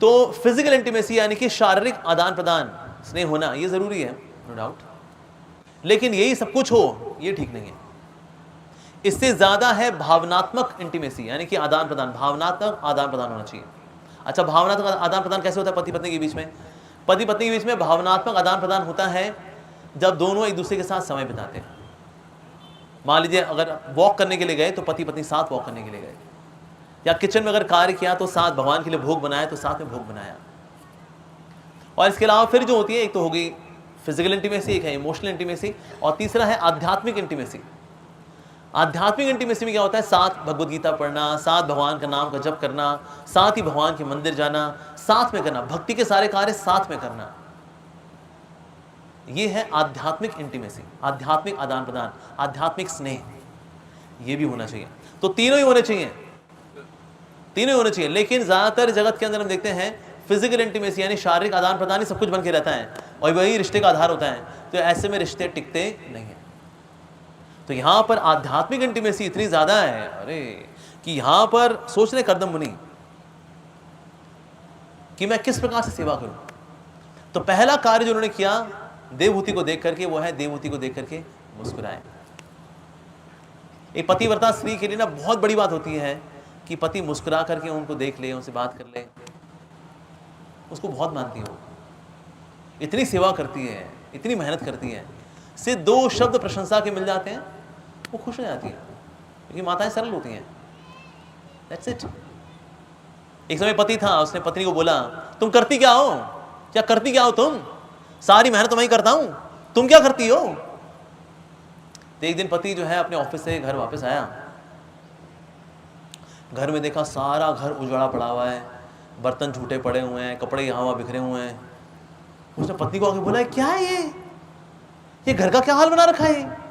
तो फिजिकल इंटीमेसी यानी कि शारीरिक आदान प्रदान, स्नेह होना, ये ज़रूरी है, नो डाउट, लेकिन यही सब कुछ हो ये ठीक नहीं है। इससे ज़्यादा है भावनात्मक इंटीमेसी, यानी कि आदान प्रदान, भावनात्मक आदान प्रदान होना चाहिए। अच्छा, भावनात्मक आदान प्रदान कैसे होता है पति पत्नी के बीच में? पति पत्नी के बीच में भावनात्मक आदान प्रदान होता है जब दोनों एक दूसरे के साथ समय बिताते हैं। मान लीजिए अगर वॉक करने के लिए गए तो पति पत्नी साथ वॉक करने के लिए गए, या किचन में अगर कार्य किया तो साथ, भगवान के लिए भोग बनाया तो साथ में भोग बनाया। और इसके अलावा फिर जो होती है, एक तो होगी फिजिकल इंटीमेसी, एक है इमोशनल इंटीमेसी, और तीसरा है आध्यात्मिक इंटीमेसी। आध्यात्मिक इंटीमेसी में क्या होता है? साथ भगवत गीता पढ़ना, साथ भगवान का नाम का जप करना, साथ ही भगवान के मंदिर जाना, साथ में करना, भक्ति के सारे कार्य साथ में करना। ये है आध्यात्मिक इंटीमेसी, आध्यात्मिक आदान प्रदान, आध्यात्मिक स्नेह, ये भी होना चाहिए। तो तीनों ही होने चाहिए, तीनों ही होने चाहिए। लेकिन ज्यादातर जगत के अंदर हम देखते हैं फिजिकल इंटीमेसी यानी शारीरिक आदान प्रदान ही सब कुछ बन के रहता है और वही रिश्ते का आधार होता है। तो ऐसे में रिश्ते टिकते नहीं है। तो यहां पर आध्यात्मिक इंटीमेसी इतनी ज्यादा है, अरे, कि यहां पर सोच रहे कर्दम मुनि कि मैं किस प्रकार से सेवा करूं। तो पहला कार्य जो उन्होंने किया देवहूति को देख करके, वो है देवहूति को देख करके मुस्कुराए। एक पतिव्रता स्त्री के लिए ना बहुत बड़ी बात होती है कि पति मुस्कुरा करके उनको देख ले, उनसे बात कर ले, उसको बहुत मानती है। वो इतनी सेवा करती है, इतनी मेहनत करती है, सिर्फ 2 शब्द प्रशंसा के मिल जाते हैं, वो खुश हो जाती है, क्योंकि माताएं सरल होती हैं। That's it। एक समय पति था, उसने पत्नी को बोला, तुम करती क्या हो? क्या करती क्या हो तुम? सारी मेहनत तो मैं ही करता हूं, तुम क्या करती हो? तो एक दिन पति जो है अपने ऑफिस से घर वापस आया, घर में देखा सारा घर उजड़ा पड़ा हुआ है, बर्तन झूठे पड़े हुए हैं, कपड़े यहाँ वहाँ बिखरे हुए हैं। उसने पत्नी को आके बोला, क्या है ये घर का क्या हाल बना रखा है?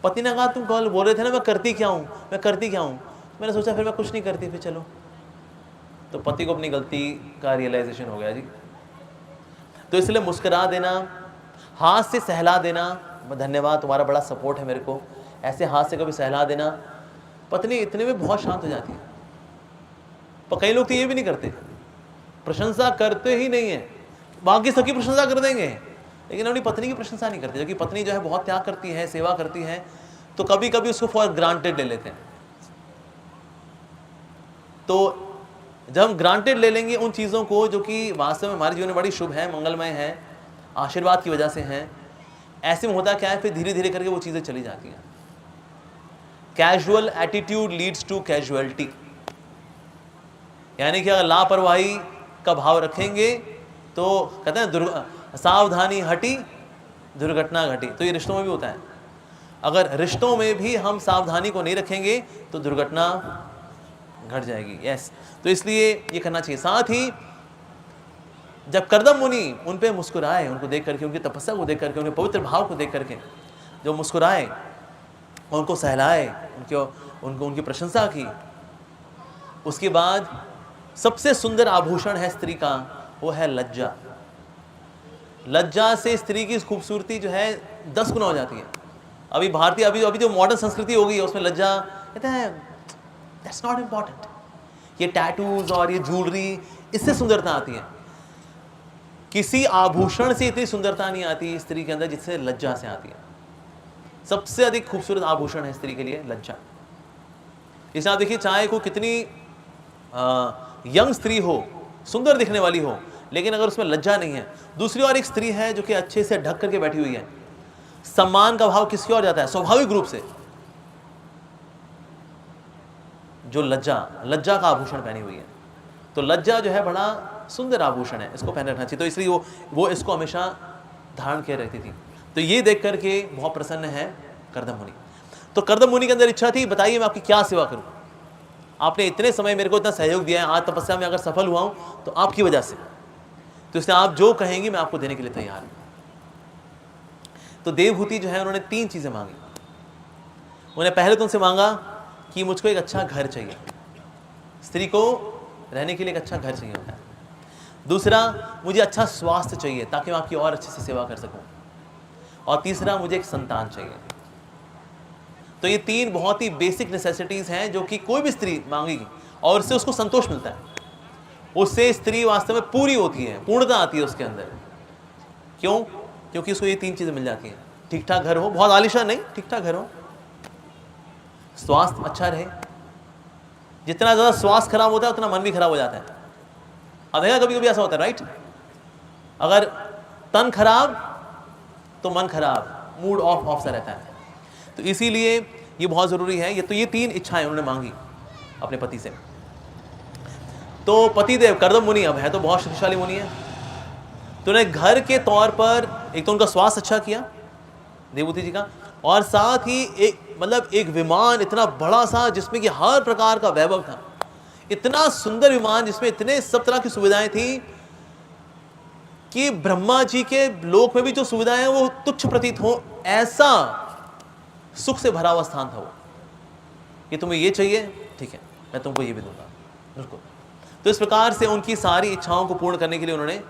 पति ने कहा, तुम कल बोल रहे थे ना मैं करती क्या हूँ, मैं करती क्या हूँ। मैंने सोचा फिर मैं कुछ नहीं करती, फिर चलो। तो पति को अपनी गलती का रियलाइजेशन हो गया जी। तो इसलिए मुस्कुरा देना, हाथ से सहला देना, धन्यवाद तुम्हारा बड़ा सपोर्ट है मेरे को, ऐसे हाथ से कभी सहला देना, पत्नी इतने में बहुत शांत हो जाती है। पर कई लोग तो ये भी नहीं करते, प्रशंसा करते ही नहीं है, बाकी सबकी प्रशंसा कर देंगे लेकिन अपनी पत्नी की प्रशंसा नहीं करते। जबकि पत्नी जो है बहुत त्याग करती है, सेवा करती है, तो कभी कभी उसको फॉर ग्रांटेड ले लेते हैं। तो जब हम ग्रांटेड ले लेंगे उन चीज़ों को जो कि वास्तव में हमारे जीवन में बड़ी शुभ है, मंगलमय है, आशीर्वाद की वजह से हैं, ऐसे में होता क्या है, फिर धीरे धीरे करके वो चीज़ें चली जाती हैं। Casual attitude leads to casualty, यानी कि अगर लापरवाही का भाव रखेंगे तो कहते हैं सावधानी हटी दुर्घटना घटी। तो ये रिश्तों में भी होता है, अगर रिश्तों में भी हम सावधानी को नहीं रखेंगे तो दुर्घटना घट जाएगी। यस, तो इसलिए ये करना चाहिए। साथ ही जब कर्दम मुनि उन पे मुस्कुराए, उनको देख करके, उनकी तपस्या को देख करके, उनके पवित्र भाव को देख करके जो मुस्कुराए और उनको सहलाए, उनकी प्रशंसा की, उसके बाद सबसे सुंदर आभूषण है स्त्री का, वो है लज्जा। लज्जा से स्त्री की खूबसूरती जो है 10 गुना हो जाती है। अभी भारतीय अभी जो मॉडर्न संस्कृति हो गई है उसमें लज्जा कहते हैं दैट्स नॉट इम्पॉर्टेंट, ये टैटूज और ये ज्वेलरी, इससे सुंदरता आती है। किसी आभूषण से इतनी सुंदरता नहीं आती स्त्री के अंदर जिससे लज्जा से आती है। सबसे अधिक खूबसूरत आभूषण है स्त्री के लिए लज्जा। इसलिए आप देखिए, चाहे को कितनी यंग स्त्री हो, सुंदर दिखने वाली हो, लेकिन अगर उसमें लज्जा नहीं है। दूसरी ओर एक स्त्री है जो कि अच्छे से ढक करके बैठी हुई है, सम्मान का भाव किसकी ओर जाता है? स्वाभाविक रूप से जो लज्जा का आभूषण पहनी हुई है। तो लज्जा जो है बड़ा सुंदर आभूषण है, इसको पहने रखना चाहिए। तो इसलिए वो इसको हमेशा धारण किए रहती थी। तो ये देख करके बहुत प्रसन्न है कर्दम मुनि। तो कर्दम मुनि के अंदर इच्छा थी, बताइए मैं आपकी क्या सेवा करूं, आपने इतने समय मेरे को इतना सहयोग दिया है, आज तपस्या में अगर सफल हुआ हूं तो आपकी वजह से, तो इसलिए आप जो कहेंगी मैं आपको देने के लिए तैयार हूं। तो देवहूति जो है उन्होंने 3 चीज़ें मांगी। उन्हें पहले तो उनसे मांगा कि मुझको एक अच्छा घर चाहिए, स्त्री को रहने के लिए एक अच्छा घर चाहिए होता है। दूसरा, मुझे अच्छा स्वास्थ्य चाहिए ताकि मैं आपकी और अच्छे से सेवा कर सकूं। और तीसरा, मुझे एक संतान चाहिए। तो ये 3 बहुत ही बेसिक नेसेसिटीज़ हैं जो कि कोई भी स्त्री मांगेगी और उससे उसको संतोष मिलता है, उससे स्त्री वास्तव में पूरी होती है, पूर्णता आती है उसके अंदर। क्यों? क्योंकि उसको ये 3 चीज़ें मिल जाती हैं। ठीक ठाक घर हो, बहुत आलीशान नहीं, ठीक ठाक घर हो, स्वास्थ्य अच्छा रहे। जितना ज़्यादा स्वास्थ्य खराब होता है उतना मन भी खराब हो जाता है। अब देखा कभी कभी ऐसा होता है, राइट? अगर तन खराब तो मन खराब, मूड ऑफ सा रहता है। तो इसीलिए ये बहुत ज़रूरी है। ये 3 इच्छाएं उन्होंने मांगी अपने पति से। तो पतिदेव कर्दम मुनि अब है तो बहुत शक्तिशाली मुनि है, तो उन्हें घर के तौर पर एक तो उनका स्वास्थ्य अच्छा किया देवहूति जी का, और साथ ही एक विमान इतना बड़ा सा जिसमें कि हर प्रकार का वैभव था, इतना सुंदर विमान जिसमें इतने सब तरह की सुविधाएं थी कि ब्रह्मा जी के लोक में भी जो सुविधाएं हैं वो तुच्छ प्रतीत हो, ऐसा सुख से भरा हुआ स्थान था वो। कि तुम्हें ये चाहिए, ठीक है, मैं तुमको ये भी दूंगा, बिल्कुल। तो इस प्रकार से उनकी सारी इच्छाओं को पूर्ण करने के लिए उन्होंने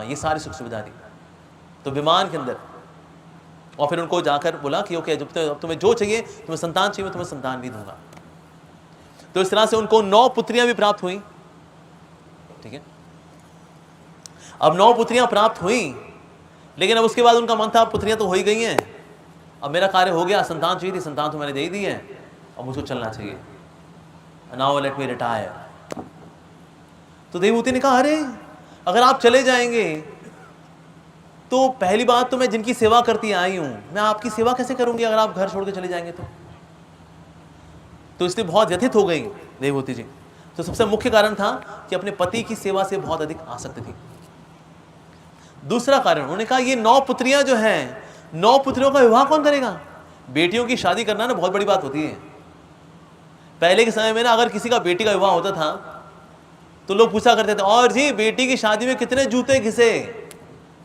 ये सारी सुख सुविधा दी तो विमान के अंदर। और फिर उनको जाकर बोला कि ओके, जब तुम्हें जो चाहिए, तुम्हें संतान चाहिए, मैं तुम्हें संतान भी दूंगा। तो इस तरह से उनको 9 पुत्रियां भी प्राप्त हुई, ठीक है। अब 9 पुत्रियां प्राप्त हुई, लेकिन अब उसके बाद उनका मन था पुत्रियां तो हो ही गई हैं, अब मेरा कार्य हो गया, संतान चाहिए थी, संतान तो मैंने दे ही दी है, अब मुझको चलना चाहिए, नाउ लेट मी रिटायर। तो देवहूति ने कहा, अरे अगर आप चले जाएंगे तो पहली बात तो मैं जिनकी सेवा करती आई हूं, मैं आपकी सेवा कैसे करूंगी अगर आप घर छोड़ के चले जाएंगे तो इसलिए बहुत व्यथित हो गई देवहूति जी। तो सबसे मुख्य कारण था कि अपने पति की सेवा से बहुत अधिक आसक्त थी। दूसरा कारण, उन्होंने कहा ये 9 पुत्रियां जो हैं, 9 पुत्रियों का विवाह कौन करेगा? बेटियों की शादी करना ना बहुत बड़ी बात होती है। पहले के समय में ना अगर किसी का बेटी का विवाह होता था तो लोग पूछा करते थे, और जी बेटी की शादी में कितने जूते घिसे,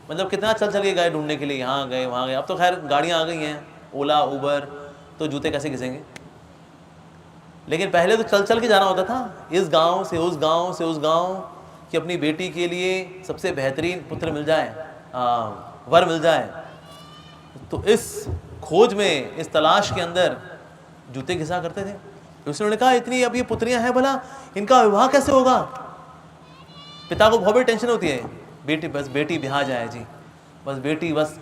मतलब कितना चल चल के गए ढूंढने के लिए, यहाँ गए वहाँ गए। अब तो खैर गाड़ियाँ आ गई हैं, ओला उबर, तो जूते कैसे घिसेंगे। लेकिन पहले तो चल चल के जाना होता था, इस गांव से उस गांव से उस गांव, कि अपनी बेटी के लिए सबसे बेहतरीन पुत्र मिल जाए, वर मिल जाए। तो इस खोज में, इस तलाश के अंदर जूते घिसा करते थे। तो उसने कहा इतनी अब ये पुत्रियां हैं, भला इनका विवाह कैसे होगा? पिता को बहुत बड़ी टेंशन होती है, बेटी बस बेटी ब्याह जाए जी, बस बेटी बस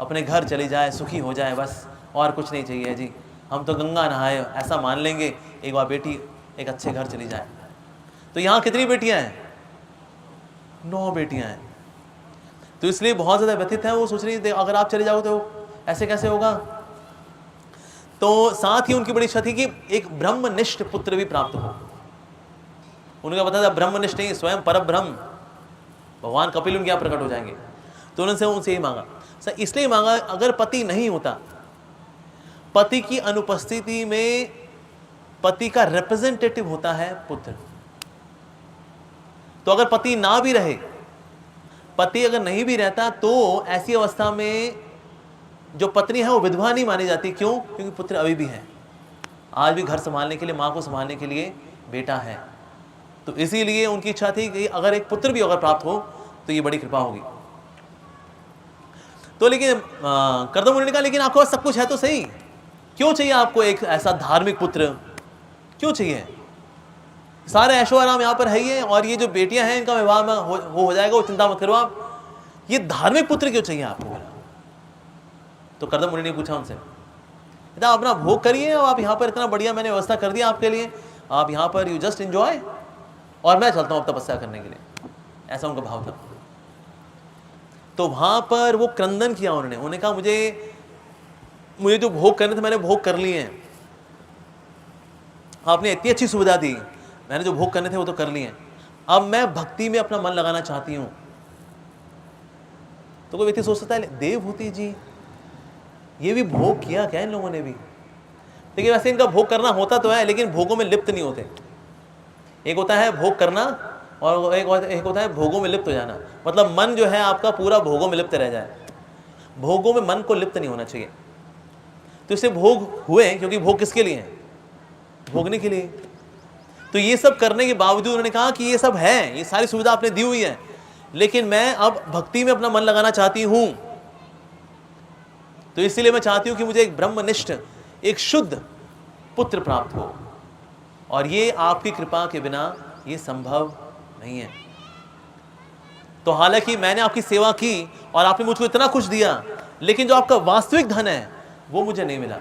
अपने घर चली जाए, सुखी हो जाए, बस और कुछ नहीं चाहिए जी, हम तो गंगा नहाए ऐसा मान लेंगे, एक बार बेटी एक अच्छे घर चली जाए। तो यहाँ कितनी बेटियां हैं? 9 बेटियां हैं। तो इसलिए बहुत ज़्यादा व्यथित है। वो सोच रही थी अगर आप चले जाओ तो ऐसे कैसे होगा। तो साथ ही उनकी बड़ी इच्छा थी कि एक ब्रह्मनिष्ठ पुत्र भी प्राप्त हो। उनका पता था ब्रह्मनिष्ठ नहीं, स्वयं परम ब्रह्म भगवान कपिल उनके यहाँ प्रकट हो जाएंगे। तो उनसे यही मांगा, सर इसलिए मांगा, अगर पति नहीं होता, पति की अनुपस्थिति में पति का रिप्रेजेंटेटिव होता है पुत्र। तो अगर पति ना भी रहे, पति अगर नहीं भी रहता, तो ऐसी अवस्था में जो पत्नी है वो विधवा नहीं मानी जाती। क्यों? क्योंकि पुत्र अभी भी है, आज भी घर संभालने के लिए, माँ को संभालने के लिए बेटा है। तो इसीलिए उनकी इच्छा थी कि अगर एक पुत्र भी अगर प्राप्त हो तो ये बड़ी कृपा होगी। तो लेकिन कर्दम मुनि ने कहा, लेकिन आपके पास सब कुछ है तो सही, क्यों चाहिए आपको एक ऐसा धार्मिक पुत्र, क्यों चाहिए? सारे ऐशो आराम यहाँ पर है ही है, और ये जो बेटियां हैं इनका विवाह में हो जाएगा, वो चिंता मत करो आप, ये धार्मिक पुत्र क्यों चाहिए आपको? तो कर्दम मुनि ने पूछा उनसे, बेटा अपना भोग करिए, आप यहाँ पर इतना बढ़िया मैंने व्यवस्था कर दिया आपके लिए, आप यहाँ पर यू जस्ट एंजॉय, और मैं चलता हूँ अब तपस्या करने के लिए। ऐसा उनका भाव था। तो वहाँ पर वो क्रंदन किया उन्होंने कहा मुझे जो भोग करने थे मैंने भोग कर लिए हैं, आपने इतनी अच्छी सुविधा दी, मैंने जो भोग करने थे वो तो कर लिए हैं, अब मैं भक्ति में अपना मन लगाना चाहती हूँ। तो कोई व्यक्ति सोच सकता है देवहूति जी ये भी भोग किया क्या इन लोगों ने भी? देखिए वैसे इनका भोग करना होता तो है, लेकिन भोगों में लिप्त नहीं होते। एक होता है भोग करना और एक होता है भोगों में लिप्त हो जाना, मतलब मन जो है आपका पूरा भोगों में लिप्त रह जाए। भोगों में मन को लिप्त नहीं होना चाहिए। तो इसे भोग हुए क्योंकि भोग किसके लिए हैं? भोगने के लिए। तो ये सब करने के बावजूद उन्होंने कहा कि ये सब है, ये सारी सुविधा आपने दी हुई है, लेकिन मैं अब भक्ति में अपना मन लगाना चाहती हूं। तो इसलिए मैं चाहती हूं कि मुझे एक ब्रह्मनिष्ठ, एक शुद्ध पुत्र प्राप्त हो, और ये आपकी कृपा के बिना ये संभव नहीं है। तो हालांकि मैंने आपकी सेवा की और आपने मुझको इतना कुछ दिया, लेकिन जो आपका वास्तविक धन है वो मुझे नहीं मिला।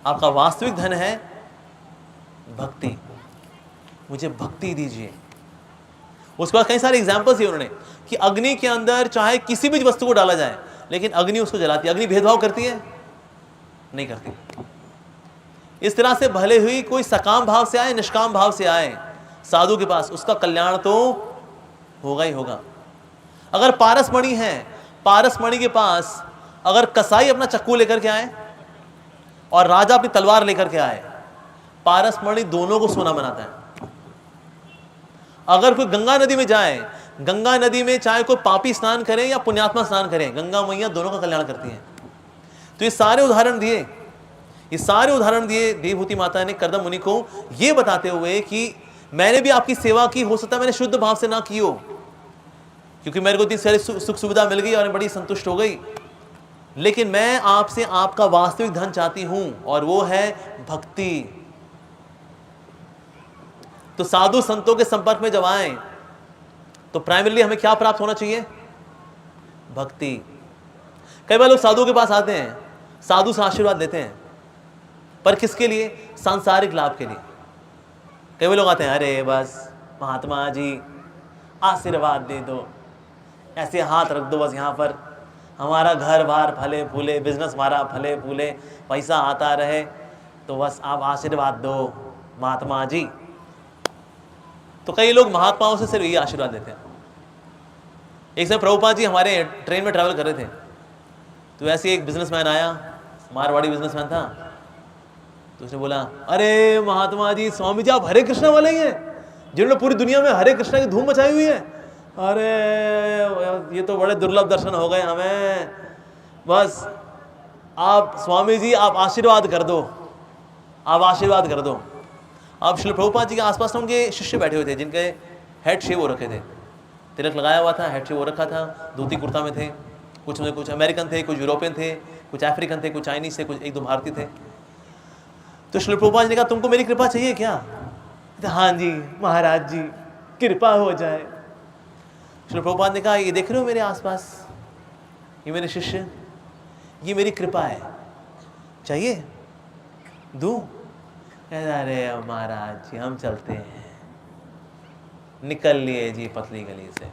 आपका वास्तविक धन है भक्ति, मुझे भक्ति दीजिए। उसके बाद कई सारे एग्जाम्पल्स दिए उन्होंने कि अग्नि के अंदर चाहे किसी भी वस्तु को डाला जाए, लेकिन अग्नि उसको जलाती है। अग्नि भेदभाव करती है? नहीं करती। इस तरह से भले हुई कोई सकाम भाव से आए, निष्काम भाव से आए साधु के पास, उसका कल्याण तो होगा ही होगा। अगर पारसमणि है, पारसमणि के पास अगर कसाई अपना चक्कू लेकर के आए और राजा अपनी तलवार लेकर के आए, पारसमणि दोनों को सोना बनाता है। अगर कोई गंगा नदी में जाए, गंगा नदी में चाहे कोई पापी स्नान करे या पुण्यात्मा स्नान करे, गंगा मैया दोनों का कल्याण करती हैं। तो ये सारे उदाहरण दिए, ये सारे उदाहरण दिए देवहूति माता ने कर्दम मुनि को, ये बताते हुए कि मैंने भी आपकी सेवा की, हो सकता है मैंने शुद्ध भाव से ना की हो, क्योंकि मेरे को इतनी सारी सुख सुविधा मिल गई और मैं बड़ी संतुष्ट हो गई, लेकिन मैं आपसे आपका वास्तविक धन चाहती हूं, और वो है भक्ति। तो साधु संतों के संपर्क में जब आए तो प्राइमरीली हमें क्या प्राप्त होना चाहिए? भक्ति। कई बार लोग साधु के पास आते हैं, साधु से आशीर्वाद लेते हैं, पर किसके लिए? सांसारिक लाभ के लिए। कई बार लोग आते हैं, अरे बस महात्मा जी आशीर्वाद दे दो, ऐसे हाथ रख दो बस यहाँ पर, हमारा घर बार फले फूले, बिजनेस हमारा फले फूले, पैसा आता रहे, तो बस आप आशीर्वाद दो महात्मा जी। तो कई लोग महात्माओं से सिर्फ ये आशीर्वाद देते हैं। एक समय प्रभुपाद जी हमारे ट्रेन में ट्रैवल कर रहे थे, तो ऐसे एक बिजनेसमैन आया, मारवाड़ी बिजनेसमैन था। तो उसने बोला, अरे महात्मा जी, स्वामी जी आप हरे कृष्णा वाले ही हैं जिन्होंने पूरी दुनिया में हरे कृष्णा की धूम मचाई हुई है। अरे ये तो बड़े दुर्लभ दर्शन हो गए हमें, बस आप स्वामी जी आप आशीर्वाद कर दो, आप आशीर्वाद कर दो। अब श्री प्रभुपाद जी के आसपास ना उनके शिष्य बैठे हुए थे, जिनके हेड शेव हो रखे थे, तिलक लगाया हुआ था, हेड शेव हो रखा था, धोती कुर्ता में थे। कुछ में कुछ अमेरिकन थे, कुछ यूरोपियन थे, कुछ अफ्रीकन थे, कुछ चाइनीज थे, कुछ एक दो भारतीय थे। तो श्री प्रभुपाद जी ने कहा, तुमको मेरी कृपा चाहिए क्या? हाँ जी महाराज जी, कृपा हो जाए। श्री प्रभुपाद ने कहा, ये देख रहे हो मेरे आसपास, ये मेरे शिष्य, ये मेरी कृपा है, चाहिए दूं? अरे महाराज जी हम चलते हैं, निकल लिए जी पतली गली से।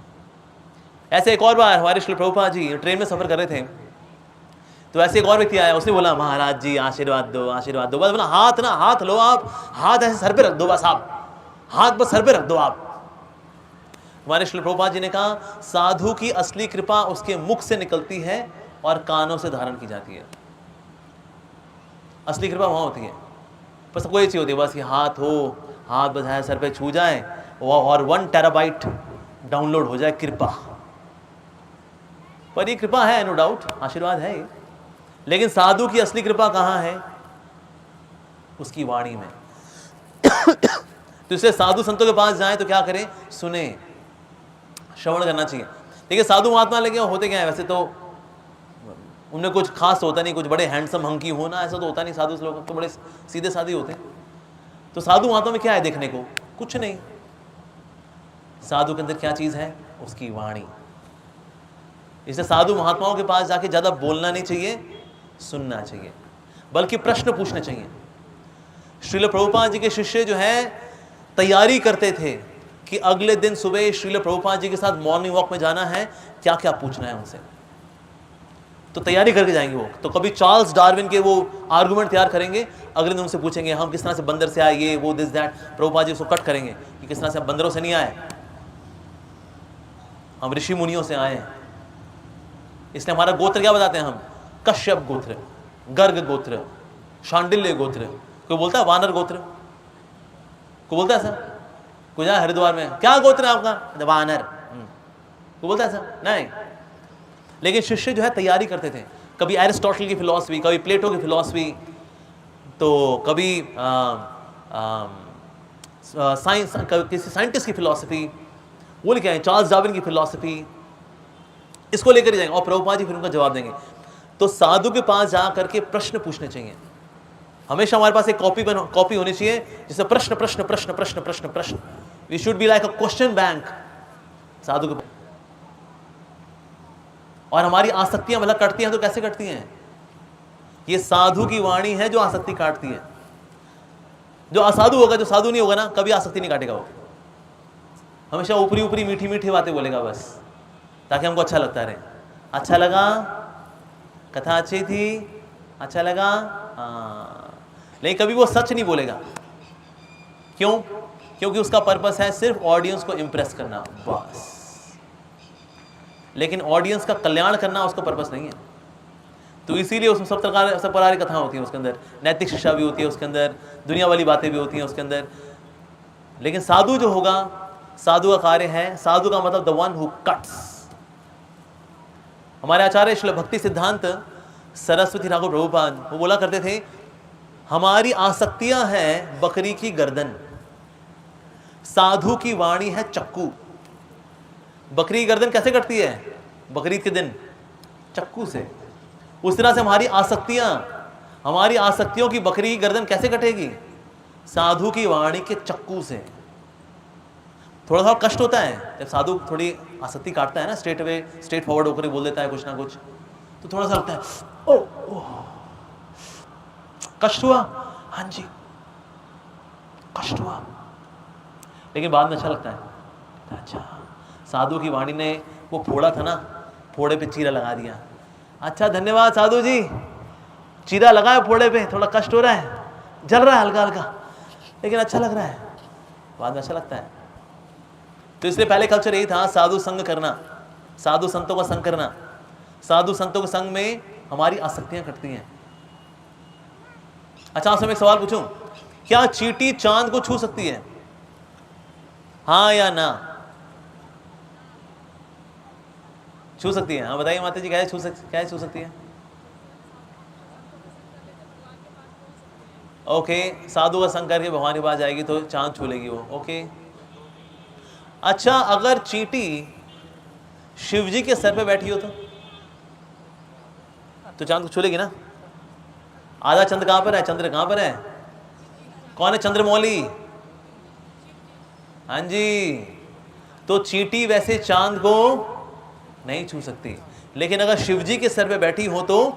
ऐसे एक और बार हमारे श्री प्रभुपाद जी ट्रेन में सफर कर रहे थे, तो ऐसे एक और व्यक्ति आया, उसने बोला, महाराज जी आशीर्वाद दो, आशीर्वाद दो। बस बोला, हाथ ना हाथ लो, आप हाथ ऐसे सर पे रख दो, बस आप हाथ बस सर पे रख दो आप। हमारे श्री प्रभुपाद जी ने कहा, साधु की असली कृपा उसके मुख से निकलती है और कानों से धारण की जाती है। असली कृपा वहां होती है, बस कोई चीज होती है, बस ये हाथ हो, हाथ बजाए सर पे छू जाए और 1 टेराबाइट डाउनलोड हो जाए कृपा। पर ये कृपा है, नो डाउट, आशीर्वाद है ये, लेकिन साधु की असली कृपा कहाँ है? उसकी वाणी में। तो इसलिए साधु संतों के पास जाएं तो क्या करें? सुने, श्रवण करना चाहिए। देखिए साधु महात्मा लेके होते क्या है, वैसे तो उनमें कुछ खास होता नहीं, कुछ बड़े हैंडसम हंकी होना ऐसा तो होता नहीं, साधु लोग तो बड़े सीधे साधे होते हैं। तो साधु महात्मा में क्या है देखने को? कुछ नहीं। साधु के अंदर क्या चीज है? उसकी वाणी। इसलिए साधु महात्माओं के पास जाके ज्यादा बोलना नहीं चाहिए, सुनना चाहिए, बल्कि प्रश्न पूछने चाहिए। श्रील प्रभुपाद जी के शिष्य जो है तैयारी करते थे कि अगले दिन सुबह श्रील प्रभुपाद जी के साथ मॉर्निंग वॉक में जाना है, क्या क्या पूछना है उनसे, तो तैयारी करके जाएंगे वो। तो कभी चार्ल्स डार्विन के वो आर्गुमेंट तैयार करेंगे, अगले दिन उनसे पूछेंगे हम किस तरह से बंदर से आए, ये वो दिस दैट। प्रभुपाद जी उसको कट करेंगे कि किस तरह से हम बंदरों से नहीं आए, हम ऋषि मुनियों से आए। इसलिए हमारा गोत्र क्या बताते हैं हम? कश्यप गोत्र, गर्ग गोत्र, शांडिल्य गोत्र। कोई बोलता है वानर गोत्र? कोई बोलता है ऐसा? कोई जाए हरिद्वार में, क्या गोत्र है आपका? वानर। कोई बोलता है ऐसा? नहीं। लेकिन शिष्य जो है तैयारी करते थे, कभी एरिस्टोटल की फिलॉसफी, कभी प्लेटो की फिलॉसफी, तो कभी साइंस, किसी साइंटिस्ट की फिलॉसफी, वो लेके आए चार्ल्स डार्विन की फिलॉसफी, इसको लेकर ही जाएंगे और प्रभुपाद जी फिर उनका जवाब देंगे। तो साधु के पास जा करके प्रश्न पूछने चाहिए। हमेशा हमारे पास एक कॉपी होनी चाहिए जिससे प्रश्न प्रश्न प्रश्न प्रश्न प्रश्न प्रश्न, we should be like a question bank साधु के पास। और हमारी आसक्तियां मतलब कटती हैं तो कैसे कटती हैं? ये साधु की वाणी है जो आसक्ति काटती है। जो असाधु होगा, जो साधु नहीं होगा ना, कभी आसक्ति नहीं काटेगा। वो हमेशा ऊपरी ऊपरी मीठी मीठी बातें बोलेगा बस, ताकि हमको अच्छा लगता रहे। अच्छा लगा, कथा अच्छी थी, अच्छा लगा, हाँ। लेकिन कभी वो सच नहीं बोलेगा। क्यों? क्योंकि उसका पर्पस है सिर्फ ऑडियंस को इंप्रेस करना बस। लेकिन ऑडियंस का कल्याण करना उसका पर्पस नहीं है। तो इसीलिए उसमें सब प्रकार की कथाएं होती हैं। उसके अंदर नैतिक शिक्षा भी होती है, उसके अंदर दुनिया वाली बातें भी होती हैं उसके अंदर। लेकिन साधु जो होगा, साधु का कार्य है, साधु का मतलब द वन हु कट्स। हमारे आचार्य श्रील भक्ति सिद्धांत सरस्वती ठाकुर प्रभुपाद वो बोला करते थे, हमारी आसक्तियां हैं बकरी की गर्दन, साधु की वाणी है चक्कू। बकरी की गर्दन कैसे कटती है? बकरीद के दिन चक्कू से। उस तरह से हमारी आसक्तियों की बकरी की गर्दन कैसे कटेगी? साधु की वाणी के चक्कू से। थोड़ा सा कष्ट होता है जब साधु थोड़ी आसक्ति काटता है ना, स्ट्रेट फॉरवर्ड होकर बोल देता है कुछ ना कुछ, तो थोड़ा सा लगता है ओ, कष्ट हुआ, हाँ जी कष्ट हुआ, लेकिन बाद में अच्छा लगता है। अच्छा, साधु की वाणी ने वो फोड़ा था ना, फोड़े पे चीरा लगा दिया। अच्छा धन्यवाद साधु जी, चीरा लगाया फोड़े पे, थोड़ा कष्ट हो रहा है, जल रहा है हल्का हल्का, लेकिन अच्छा लग रहा है, बाद में अच्छा लगता है। तो इसलिए पहले कल्चर यही था, साधु संग करना, साधु संतों का संग करना। साधु संतों के संग में हमारी आसक्तियां कटती हैं। अच्छा, आपसे मैं एक सवाल पूछूं, क्या चींटी चांद को छू सकती है? हाँ या ना? छू सकती है? हाँ बताइए माता जी, क्या छू सकती है? ओके, साधु का संग करके भगवान के पास जाएगी तो चांद छू लेगी वो। ओके, अच्छा अगर चींटी शिव जी के सर पे बैठी हो तो चांद को छू लेगी ना? आधा चंद्र कहां पर है? चंद्र कहां पर है? कौन है चंद्रमौली? हाँ जी, तो चींटी वैसे चांद को नहीं छू सकती, लेकिन अगर शिव जी के सर पे बैठी हो तो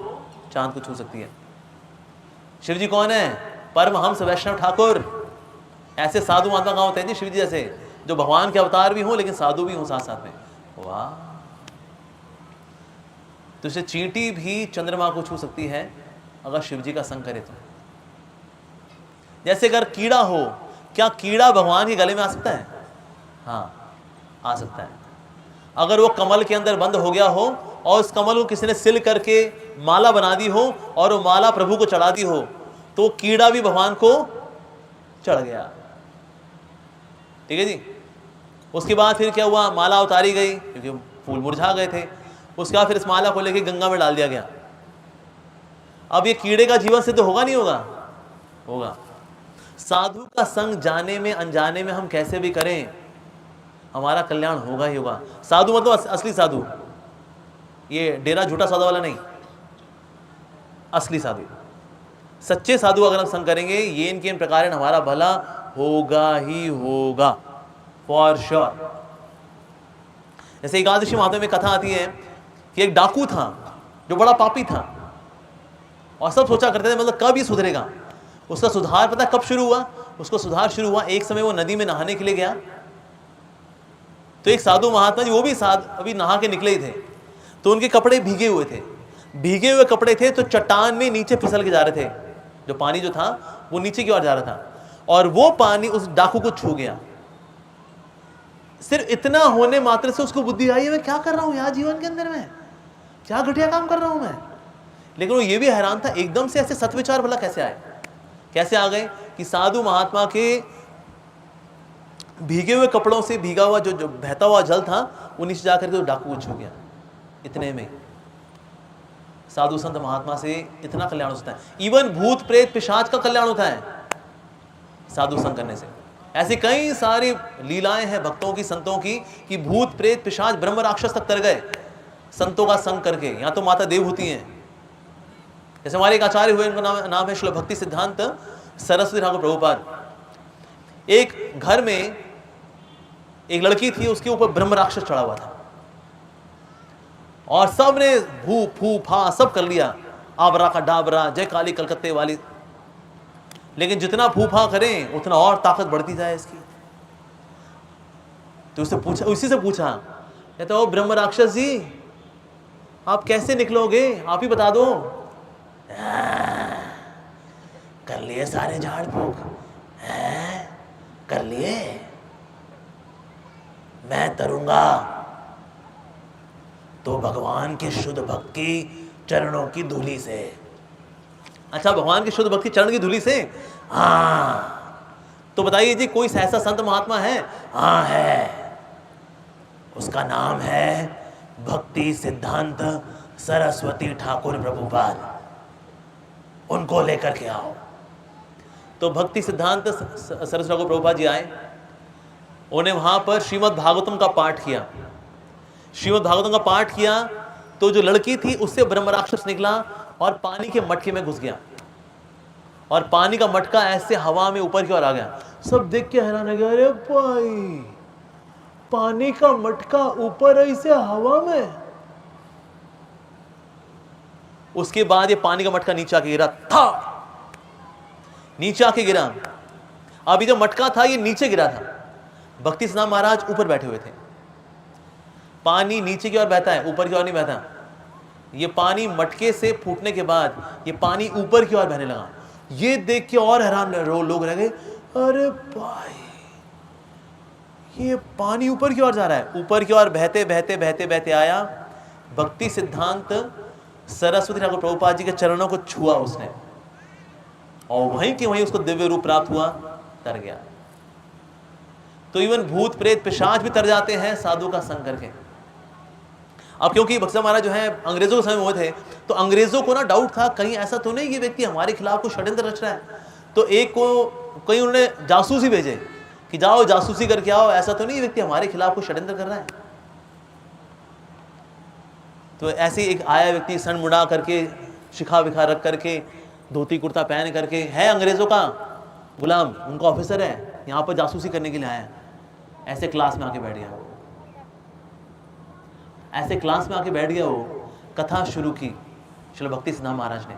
चांद को छू सकती है। शिव जी कौन है? परमहंस वैष्णव ठाकुर। ऐसे साधु महात्मा कहां होते हैं जी? शिव जी जैसे, जो भगवान के अवतार भी हो लेकिन साधु भी हो साथ साथ में। वाह, तो इसे चींटी भी चंद्रमा को छू सकती है अगर शिव जी का संग करे तो। जैसे अगर कीड़ा हो, क्या कीड़ा भगवान के गले में आ सकता है? हाँ आ सकता है। अगर वो कमल के अंदर बंद हो गया हो और उस कमल को किसी ने सिल करके माला बना दी हो और वो माला प्रभु को चढ़ा दी हो, तो कीड़ा भी भगवान को चढ़ गया। ठीक है जी। उसके बाद फिर क्या हुआ? माला उतारी गई क्योंकि फूल मुरझा गए थे। उसके बाद फिर इस माला को लेकर गंगा में डाल दिया गया। अब ये कीड़े का जीवन सिद्ध होगा नहीं होगा? होगा। साधु का संग जाने में अनजाने में हम कैसे भी करें, हमारा कल्याण होगा ही होगा। साधु मतलब असली साधु, ये डेरा झूठा साधु वाला नहीं, असली साधु, सच्चे साधु अगर हम संग करेंगे, ये इनके इन प्रकार हमारा भला होगा ही होगा, फॉर श्योर। जैसे एकादशी महात्म्य में कथा आती है कि एक डाकू था जो बड़ा पापी था और सब सोचा करते थे मतलब कब ये सुधरेगा। उसका सुधार पता कब शुरू हुआ? उसको सुधार शुरू हुआ एक समय वो नदी में नहाने के लिए गया, तो एक साधु महात्मा जी, वो भी अभी नहा के निकले ही थे, तो उनके कपड़े भीगे हुए थे। भीगे हुए कपड़े थे तो चट्टान में नीचे फिसल के जा रहे थे, जो पानी जो था वो नीचे की ओर जा रहा था और वो पानी उस डाकू को छू गया। सिर्फ इतना होने मात्र से उसको बुद्धि आई, मैं क्या कर रहा हूं यार जीवन के अंदर, में क्या घटिया काम कर रहा हूं मैं। लेकिन वो ये भी हैरान था, एकदम से ऐसे सत्विचार भला कैसे आए, कैसे आ गए कि साधु महात्मा के भीगे हुए कपड़ों से भीगा हुआ जो बहता हुआ जल था वो नीचे जाकर के तो डाकू को छू गया इतने में। साधु संत महात्मा से इतना कल्याण होता है। इवन भूत प्रेत पिशाच का कल्याण होता है साधु संग करने से। ऐसी कई सारी लीलाएं हैं भक्तों की, संतों की, कि भूत प्रेत पिशाच ब्रह्म राक्षस तक तर गए संतों का संग करके। यहाँ तो माता देव होती हैं। जैसे हमारे एक आचार्य हुए, उनका नाम है श्रील भक्ति सिद्धांत सरस्वती ठाकुर प्रभुपाद। एक घर में एक लड़की थी, उसके ऊपर ब्रह्म राक्षस चढ़ा हुआ था और सब ने भू फू फा सब कर लिया, आबरा का डाबरा, जय काली कलकत्ते वाली। लेकिन जितना फूफा करें उतना और ताकत बढ़ती जाए इसकी। तो उससे पूछा, उसी से पूछा, कहता ओ ब्रह्म राक्षस जी, आप कैसे निकलोगे, आप ही बता दो। कर लिए सारे झाड़ फूक, कर लिए, मैं तरूंगा तो भगवान के शुद्ध भक्त की चरणों की धूली से। अच्छा, भगवान के शुद्ध भक्त की चरण की धूली से? हाँ। तो बताइए जी, कोई ऐसा संत महात्मा है? हाँ है, उसका नाम है भक्ति सिद्धांत सरस्वती ठाकुर प्रभुपाद, उनको लेकर के आओ। तो भक्ति सिद्धांत सरस्वती ठाकुर प्रभुपाद जी आए, उन्हें वहां पर श्रीमद् भागवतम का पाठ किया। श्रीमद् भागवतम का पाठ किया तो जो लड़की थी उससे ब्रह्म राक्षस निकला और पानी के मटके में घुस गया और पानी का मटका ऐसे हवा में ऊपर की ओर आ गया। सब देख के हैरान हो गए, अरे भाई, पानी का मटका ऊपर ऐसे हवा में। उसके बाद ये पानी का मटका नीचे आके गिरा था, नीचे आके गिरा। अभी जो मटका था ये नीचे गिरा था, भक्ति सिद्धांत महाराज ऊपर बैठे हुए थे। पानी नीचे की ओर बहता है, ऊपर की ओर नहीं बहता। ये पानी मटके से फूटने के बाद ये पानी ऊपर की ओर बहने लगा। ये देख के और हैरान लोग रह गए, अरे भाई, ये पानी ऊपर की ओर जा रहा है। ऊपर की ओर बहते बहते बहते बहते आया, भक्ति सिद्धांत सरस्वती ठाकुर प्रभुपाद जी के चरणों को छुआ उसने, और वहीं के वहीं उसको दिव्य रूप प्राप्त हुआ, तर गया। तो इवन भूत प्रेत पिशाच भी तर जाते हैं साधु का संग करके। अब क्योंकि भक्ति महाराज जो है अंग्रेजों के समय में हुए थे, तो अंग्रेजों को ना डाउट था, कहीं ऐसा तो नहीं ये व्यक्ति हमारे खिलाफ कुछ षड्यंत्र रच रहा है। तो एक को कहीं उन्होंने जासूसी भेजे कि जाओ जासूसी करके आओ, ऐसा तो नहीं ये व्यक्ति हमारे खिलाफ कुछ षड्यंत्र कर रहा है। तो ऐसे एक आया व्यक्ति सन मुड़ा करके, शिखा विखा रख करके, धोती कुर्ता पहन करके, है अंग्रेजों का गुलाम, उनका ऑफिसर है, यहाँ पर जासूसी करने के लिए आया। ऐसे क्लास में आके बैठ गया, ऐसे क्लास में आके बैठ गया। वो कथा शुरू की श्रील भक्ति सिद्धांत महाराज ने।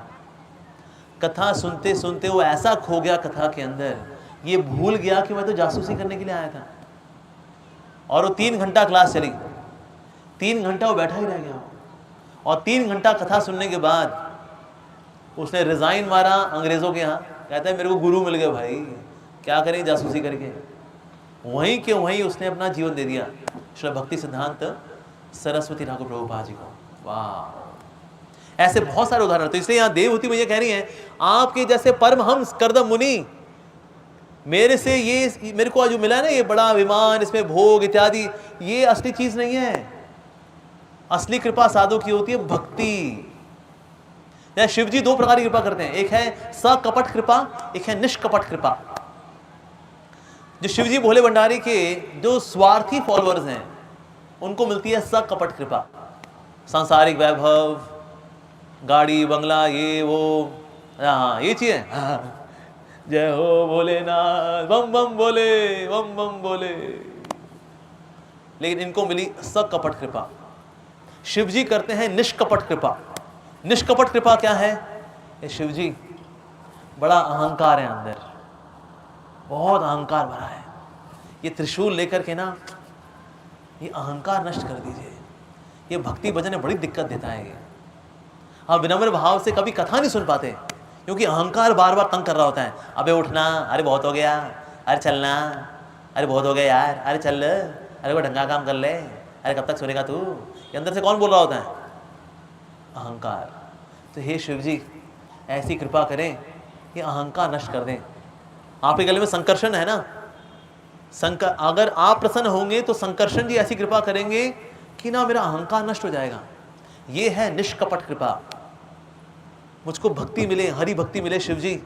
कथा सुनते सुनते वो ऐसा खो गया कथा के अंदर, ये भूल गया कि मैं तो जासूसी करने के लिए आया था। और वो 3 घंटा क्लास चली, 3 घंटा वो बैठा ही रह गया। और 3 घंटा कथा सुनने के बाद उसने रिजाइन मारा अंग्रेजों के यहाँ। कहता है मेरे को गुरु मिल गए भाई, क्या करें जासूसी करके। वहीं के वहीं उसने अपना जीवन दे दिया श्रील भक्ति सिद्धांत सरस्वती ठाकुर प्रभुपाद जी को। वाह, ऐसे बहुत सारे उदाहरण। तो इसलिए यहाँ देवहूति मैया कह रही हैं, आपके जैसे परमहंस करदम मुनि मेरे से ये मेरे को जो मिला है ना, ये बड़ा विमान, इसमें भोग इत्यादि, ये असली चीज नहीं है। असली कृपा साधु की होती है भक्ति। शिव जी 2 प्रकार की कृपा करते हैं, एक है सकपट कृपा, एक है निष्कपट कृपा। जो शिव जी भोले भंडारी के जो स्वार्थी फॉलोअर्स हैं उनको मिलती है सकपट कृपा। सांसारिक वैभव, गाड़ी बंगला, ये वो, हाँ ये चीज है, जय हो भोलेनाथ, बम बम बोले, बम बम बोले। लेकिन इनको मिली सकपट कृपा। शिव जी करते हैं निष्कपट कृपा। निष्कपट कृपा क्या है? ये शिव जी बड़ा अहंकार है अंदर, बहुत अहंकार भरा है। ये त्रिशूल लेकर के ना, ये अहंकार नष्ट कर दीजिए। ये भक्ति भजन में बड़ी दिक्कत देता है ये। हाँ, विनम्र भाव से कभी कथा नहीं सुन पाते क्योंकि अहंकार बार बार तंग कर रहा होता है। अबे उठना, अरे बहुत हो गया, अरे चलना, अरे बहुत हो गया यार, अरे चल, अरे वो ढंगा काम कर ले, अरे कब तक सोनेगा तू। ये अंदर से कौन बोल रहा होता है? अहंकार। तो हे शिव जी ऐसी कृपा करें, ये अहंकार नष्ट कर दें। आपके गले में संकर्षण है ना, अगर आप प्रसन्न होंगे तो संकर्षण जी ऐसी कृपा करेंगे कि ना मेरा अहंकार नष्ट हो जाएगा। ये है निष्कपट कृपा। मुझको भक्ति मिले, हरि भक्ति मिले। शिव जी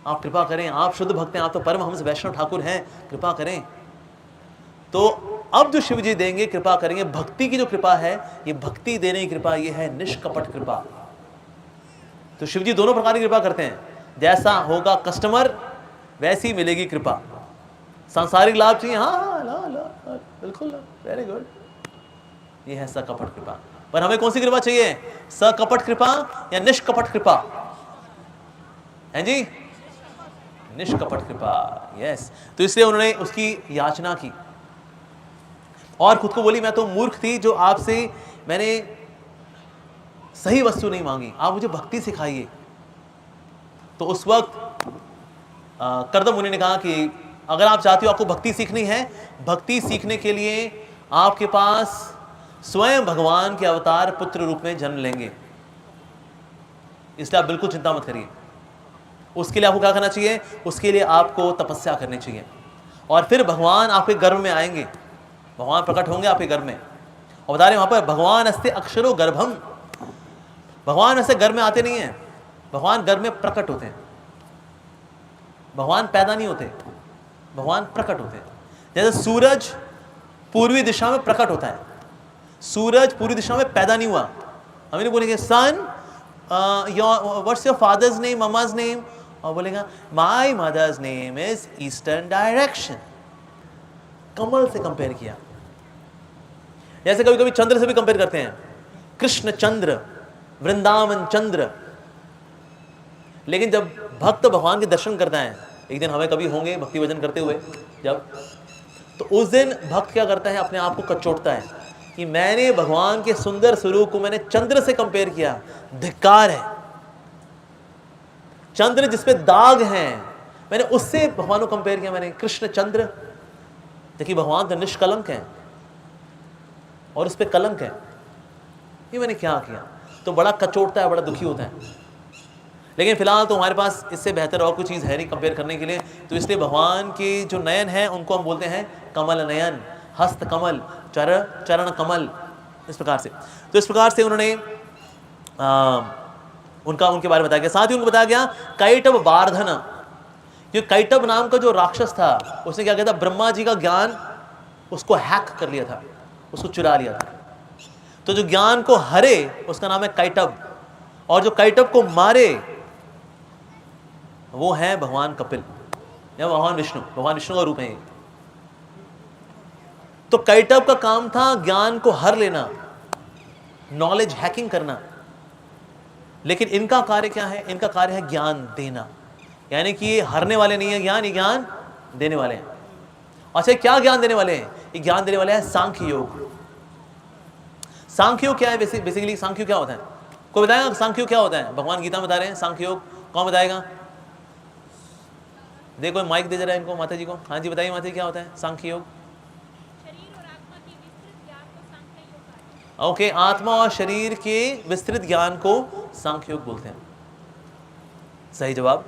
आप कृपा करें, आप शुद्ध भक्त हैं, आप तो परमहंस वैष्णव ठाकुर हैं, कृपा करें। तो अब जो शिव जी देंगे, कृपा करेंगे, भक्ति की जो कृपा है, ये भक्ति देने की कृपा, ये है निष्कपट कृपा। तो शिव जी दोनों प्रकार की कृपा करते हैं, जैसा होगा कस्टमर वैसी मिलेगी कृपा। सांसारिक लाभ चाहिए, हाँ ला ला बिल्कुल, वेरी गुड, ये है सकपट कृपा। पर हमें कौन सी कृपा चाहिए, सकपट कृपा या निष्कपट कृपा? हैं जी, निष्कपट कृपा, यस। तो इसलिए उन्होंने उसकी याचना की और खुद को बोली, मैं तो मूर्ख थी जो आपसे मैंने सही वस्तु नहीं मांगी, आप मुझे भक्ति सिखाइए। तो उस वक्त कर्दम मुनि ने कहा कि अगर आप चाहते हो, आपको भक्ति सीखनी है, भक्ति सीखने के लिए आपके पास स्वयं भगवान के अवतार पुत्र रूप में जन्म लेंगे, इसलिए आप बिल्कुल चिंता मत करिए। उसके लिए आपको क्या करना चाहिए, उसके लिए आपको तपस्या करनी चाहिए, और फिर भगवान आपके गर्भ में आएंगे, भगवान प्रकट होंगे आपके गर्भ में। और बता रहे वहां पर भगवान अस्ते अक्षरो गर्भम, भगवान ऐसे गर्भ में आते नहीं हैं, भगवान गर्भ में प्रकट होते हैं। भगवान पैदा नहीं होते, भगवान प्रकट होते हैं। जैसे सूरज पूर्वी दिशा में प्रकट होता है, सूरज पूर्वी दिशा में पैदा नहीं हुआ। हम नहीं बोलेंगे son what's your father's name, mama's name, और बोलेगा my mother's name is eastern direction. कमल से कंपेयर किया। जैसे कभी कभी चंद्र से भी कंपेयर करते हैं, कृष्ण चंद्र, वृंदावन चंद्र। लेकिन जब भक्त भगवान के दर्शन करता है, एक दिन हमें कभी होंगे भक्ति भजन करते हुए जब, तो उस दिन भक्त क्या करता है, अपने आप को कचोटता है कि मैंने भगवान के सुंदर स्वरूप को मैंने चंद्र से कंपेयर किया, धिक्कार है। चंद्र जिसपे दाग हैं, मैंने उससे भगवान को कंपेयर किया, मैंने कृष्ण चंद्र। देखिए भगवान तो निष्कलंक है और उस पे कलंक है, ये मैंने क्या किया? तो बड़ा कचोटता है, बड़ा दुखी होता है। लेकिन फिलहाल तो हमारे पास इससे बेहतर और कोई चीज़ है नहीं कंपेयर करने के लिए, तो इसलिए भगवान के जो नयन हैं उनको हम बोलते हैं कमल नयन, हस्त कमल, चरण कमल, इस प्रकार से। तो इस प्रकार से उन्होंने उनके बारे में बताया गया। साथ ही उनको बताया गया कैटभ बार्धन, ये कैटभ नाम का जो राक्षस था, उसने क्या किया था, ब्रह्मा जी का ज्ञान उसको हैक कर लिया था, उसको चुरा लिया था। तो जो ज्ञान को हरे उसका नाम है कैटभ, और जो कैटभ को मारे वो है भगवान कपिल या भगवान विष्णु, भगवान विष्णु का रूप है ये। तो कैटभ का काम था ज्ञान को हर लेना, नॉलेज हैकिंग करना। लेकिन इनका कार्य क्या है, इनका कार्य है ज्ञान देना, यानी कि ये हरने वाले नहीं है ज्ञान, ये ज्ञान देने वाले हैं। अच्छा क्या ज्ञान देने वाले हैं, ये ज्ञान देने वाले हैं सांख्य योग। सांख्य योग क्या है बेसिकली, सांख्य क्या होता है, कोई बताएगा सांख्य क्या होता है? भगवान गीता में बता रहे हैं सांख्य योग, कौन बताएगा? देखो माइक दे जरा इनको, माता जी को। हाँ जी बताइए माता जी, क्या होता है सांख्य योग? ओके, आत्मा और शरीर के विस्तृत ज्ञान को सांख्य योग बोलते हैं, सही जवाब।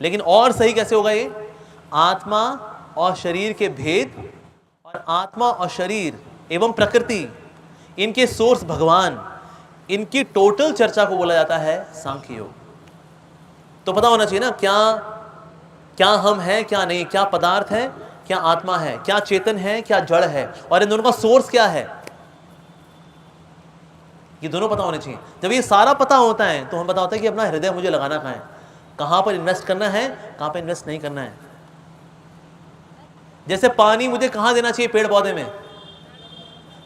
लेकिन और सही कैसे होगा ये? आत्मा और शरीर के भेद, और आत्मा और शरीर एवं प्रकृति, इनके सोर्स भगवान, इनकी टोटल चर्चा को बोला जाता है सांख्य योग। तो पता होना चाहिए ना, क्या हम हैं क्या नहीं, क्या पदार्थ है क्या आत्मा है, क्या चेतन है क्या जड़ है, और इन दोनों का सोर्स क्या है, ये दोनों पता होने चाहिए। जब ये सारा पता होता है तो हमें पता होता है कि अपना हृदय मुझे लगाना कहाँ है, कहाँ पर इन्वेस्ट करना है, कहाँ पर इन्वेस्ट नहीं करना है। जैसे पानी मुझे कहाँ देना चाहिए पेड़ पौधे में,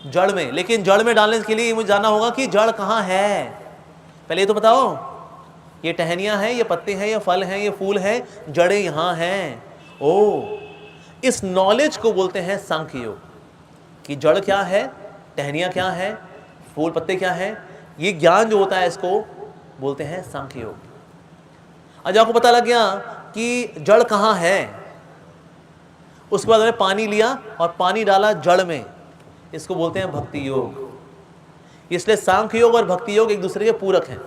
जड़ में, लेकिन जड़ में डालने के लिए मुझे जानना होगा कि जड़ कहाँ है। पहले ये तो बताओ, ये टहनियाँ हैं, ये पत्ते हैं, ये फल हैं, ये फूल हैं, जड़ें यहाँ हैं। ओ, इस नॉलेज को बोलते हैं सांख्य योग, कि जड़ क्या है, टहनियाँ क्या है, फूल पत्ते क्या है, ये ज्ञान जो होता है इसको बोलते हैं सांख्य योग। आज आपको पता लग गया कि जड़ कहाँ है, उसके बाद हमें पानी लिया और पानी डाला जड़ में, इसको बोलते हैं भक्ति योग। इसलिए सांख्य योग और भक्ति योग एक दूसरे के पूरक हैं।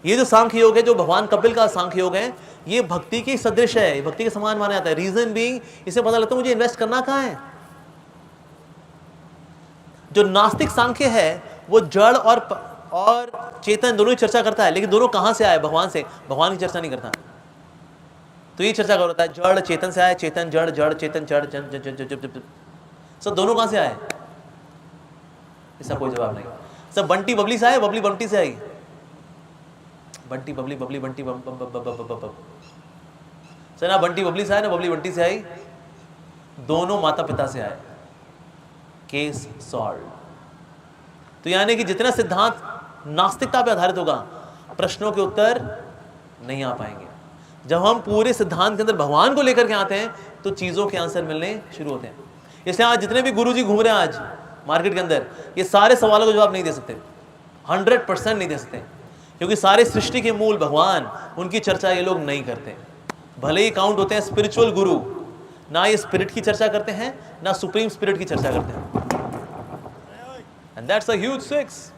ये जो सांख्य योग है, जो भगवान कपिल का सांख्य योग है, ये भक्ति की सदृश है, भक्ति के समान माना जाता है। रीजन बीइंग, इससे पता लगता है मुझे इन्वेस्ट करना कहाँ है। जो नास्तिक सांख्य है वो जड़ और और चेतन दोनों की चर्चा करता है, लेकिन दोनों कहाँ से आए? भगवान से। भगवान की चर्चा नहीं करता। तो ये चर्चा करता है जड़ चेतन से आए, चेतन जड़, जड़ चेतन, जड़ जड़। सब दोनों कहाँ से आए? इसका कोई जवाब नहीं। सब बंटी बबली से आए, बबली बंटी से आई। बंटी बबली, बबली बंटी, बम बम बम बम बम बम। सर ना बंटी बबली से आए ना बबली बंटी से आई, दोनों माता पिता से आए। Case solve. तो यानी कि जितना सिद्धांत नास्तिकता पे आधारित होगा, प्रश्नों के उत्तर नहीं आ पाएंगे। जब हम पूरे सिद्धांत के अंदर भगवान को लेकर के आते हैं तो चीजों के आंसर मिलने शुरू होते हैं। इसलिए आज जितने भी गुरुजी घूम रहे हैं आज मार्केट के अंदर, ये सारे सवालों का जवाब नहीं दे सकते, 100% नहीं दे सकते, क्योंकि सारे सृष्टि के मूल भगवान, उनकी चर्चा ये लोग नहीं करते। भले ही काउंट होते हैं स्पिरिचुअल गुरु, ना ये स्पिरिट की चर्चा करते हैं, ना सुप्रीम स्पिरिट की चर्चा करते हैं। And that's a huge six.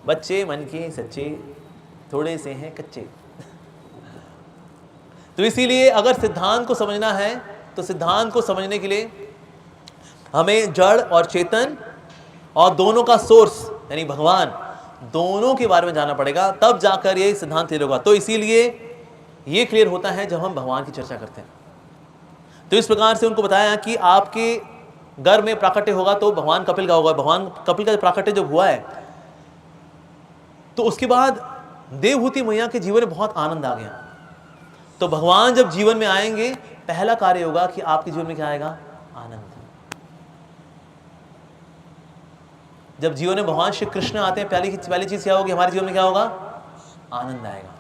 बच्चे मन के सच्चे, थोड़े से हैं कच्चे। तो इसीलिए अगर सिद्धांत को समझना है तो सिद्धांत को समझने के लिए हमें जड़ और चेतन और दोनों का सोर्स यानी भगवान, दोनों के बारे में जानना पड़ेगा, तब जाकर ये सिद्धांत क्लियर होगा। तो इसीलिए ये क्लियर होता है जब हम भगवान की चर्चा करते हैं। तो इस प्रकार से उनको बताया कि आपके घर में प्राकट्य होगा तो भगवान कपिल का होगा। भगवान कपिल का प्राकट्य जब हुआ है तो उसके बाद देवहूति मैया के जीवन में बहुत आनंद आ गया। तो भगवान जब जीवन में आएंगे, पहला कार्य होगा कि आपके जीवन में क्या आएगा? आनंद। जब जीवन में भगवान श्री कृष्ण आते हैं, पहली चीज क्या होगी? हमारे जीवन में क्या होगा? आनंद आएगा।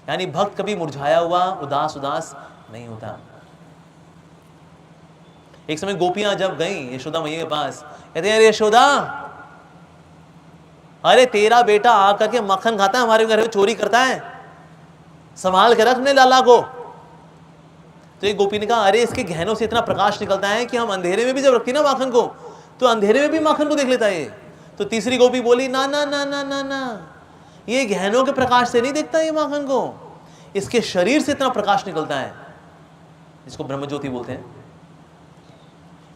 यानी भक्त कभी मुरझाया हुआ, उदास नहीं होता। एक समय गोपियां जब गईं यशोदा मैया के पास, कहते हैं अरे यशोदा, अरे तेरा बेटा आकर के मक्खन खाता है, हमारे घर में चोरी करता है, संभाल के रख अपने लाला को। तो एक गोपी ने कहा अरे इसके गहनों से इतना प्रकाश निकलता है कि हम अंधेरे में भी जब रखती ना माखन को, तो अंधेरे में भी माखन को देख लेता है। तो तीसरी गोपी बोली ना ना ना ना ना ना, ये गहनों के प्रकाश से नहीं देखता ये माखन को, इसके शरीर से इतना प्रकाश निकलता है, इसको ब्रह्म ज्योति बोलते हैं।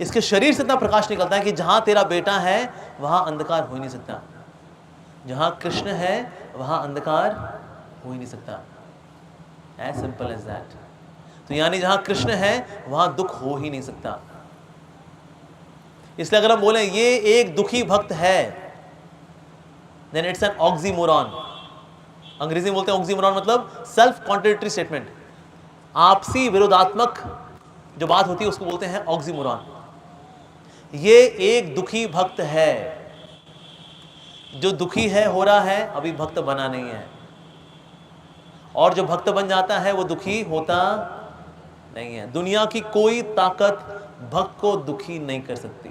इसके शरीर से इतना प्रकाश निकलता है कि जहां तेरा बेटा है वहां अंधकार हो ही नहीं सकता, जहां कृष्ण है वहां अंधकार हो ही नहीं सकता। As simple as that. तो यानी जहां कृष्ण है वहां दुख हो ही नहीं सकता। इसलिए अगर हम बोले ये एक दुखी भक्त है, देन इट्स एन ऑक्सीमोरॉन। अंग्रेजी में बोलते हैं ऑक्सीमोरॉन, मतलब सेल्फ कॉन्ट्रडिक्टरी स्टेटमेंट, आपसी विरोधात्मक जो बात होती है उसको बोलते हैं ऑक्सीमोरॉन। ये एक दुखी भक्त है, जो दुखी है हो रहा है, अभी भक्त बना नहीं है, और जो भक्त बन जाता है वो दुखी होता नहीं है। दुनिया की कोई ताकत भक्त को दुखी नहीं कर सकती।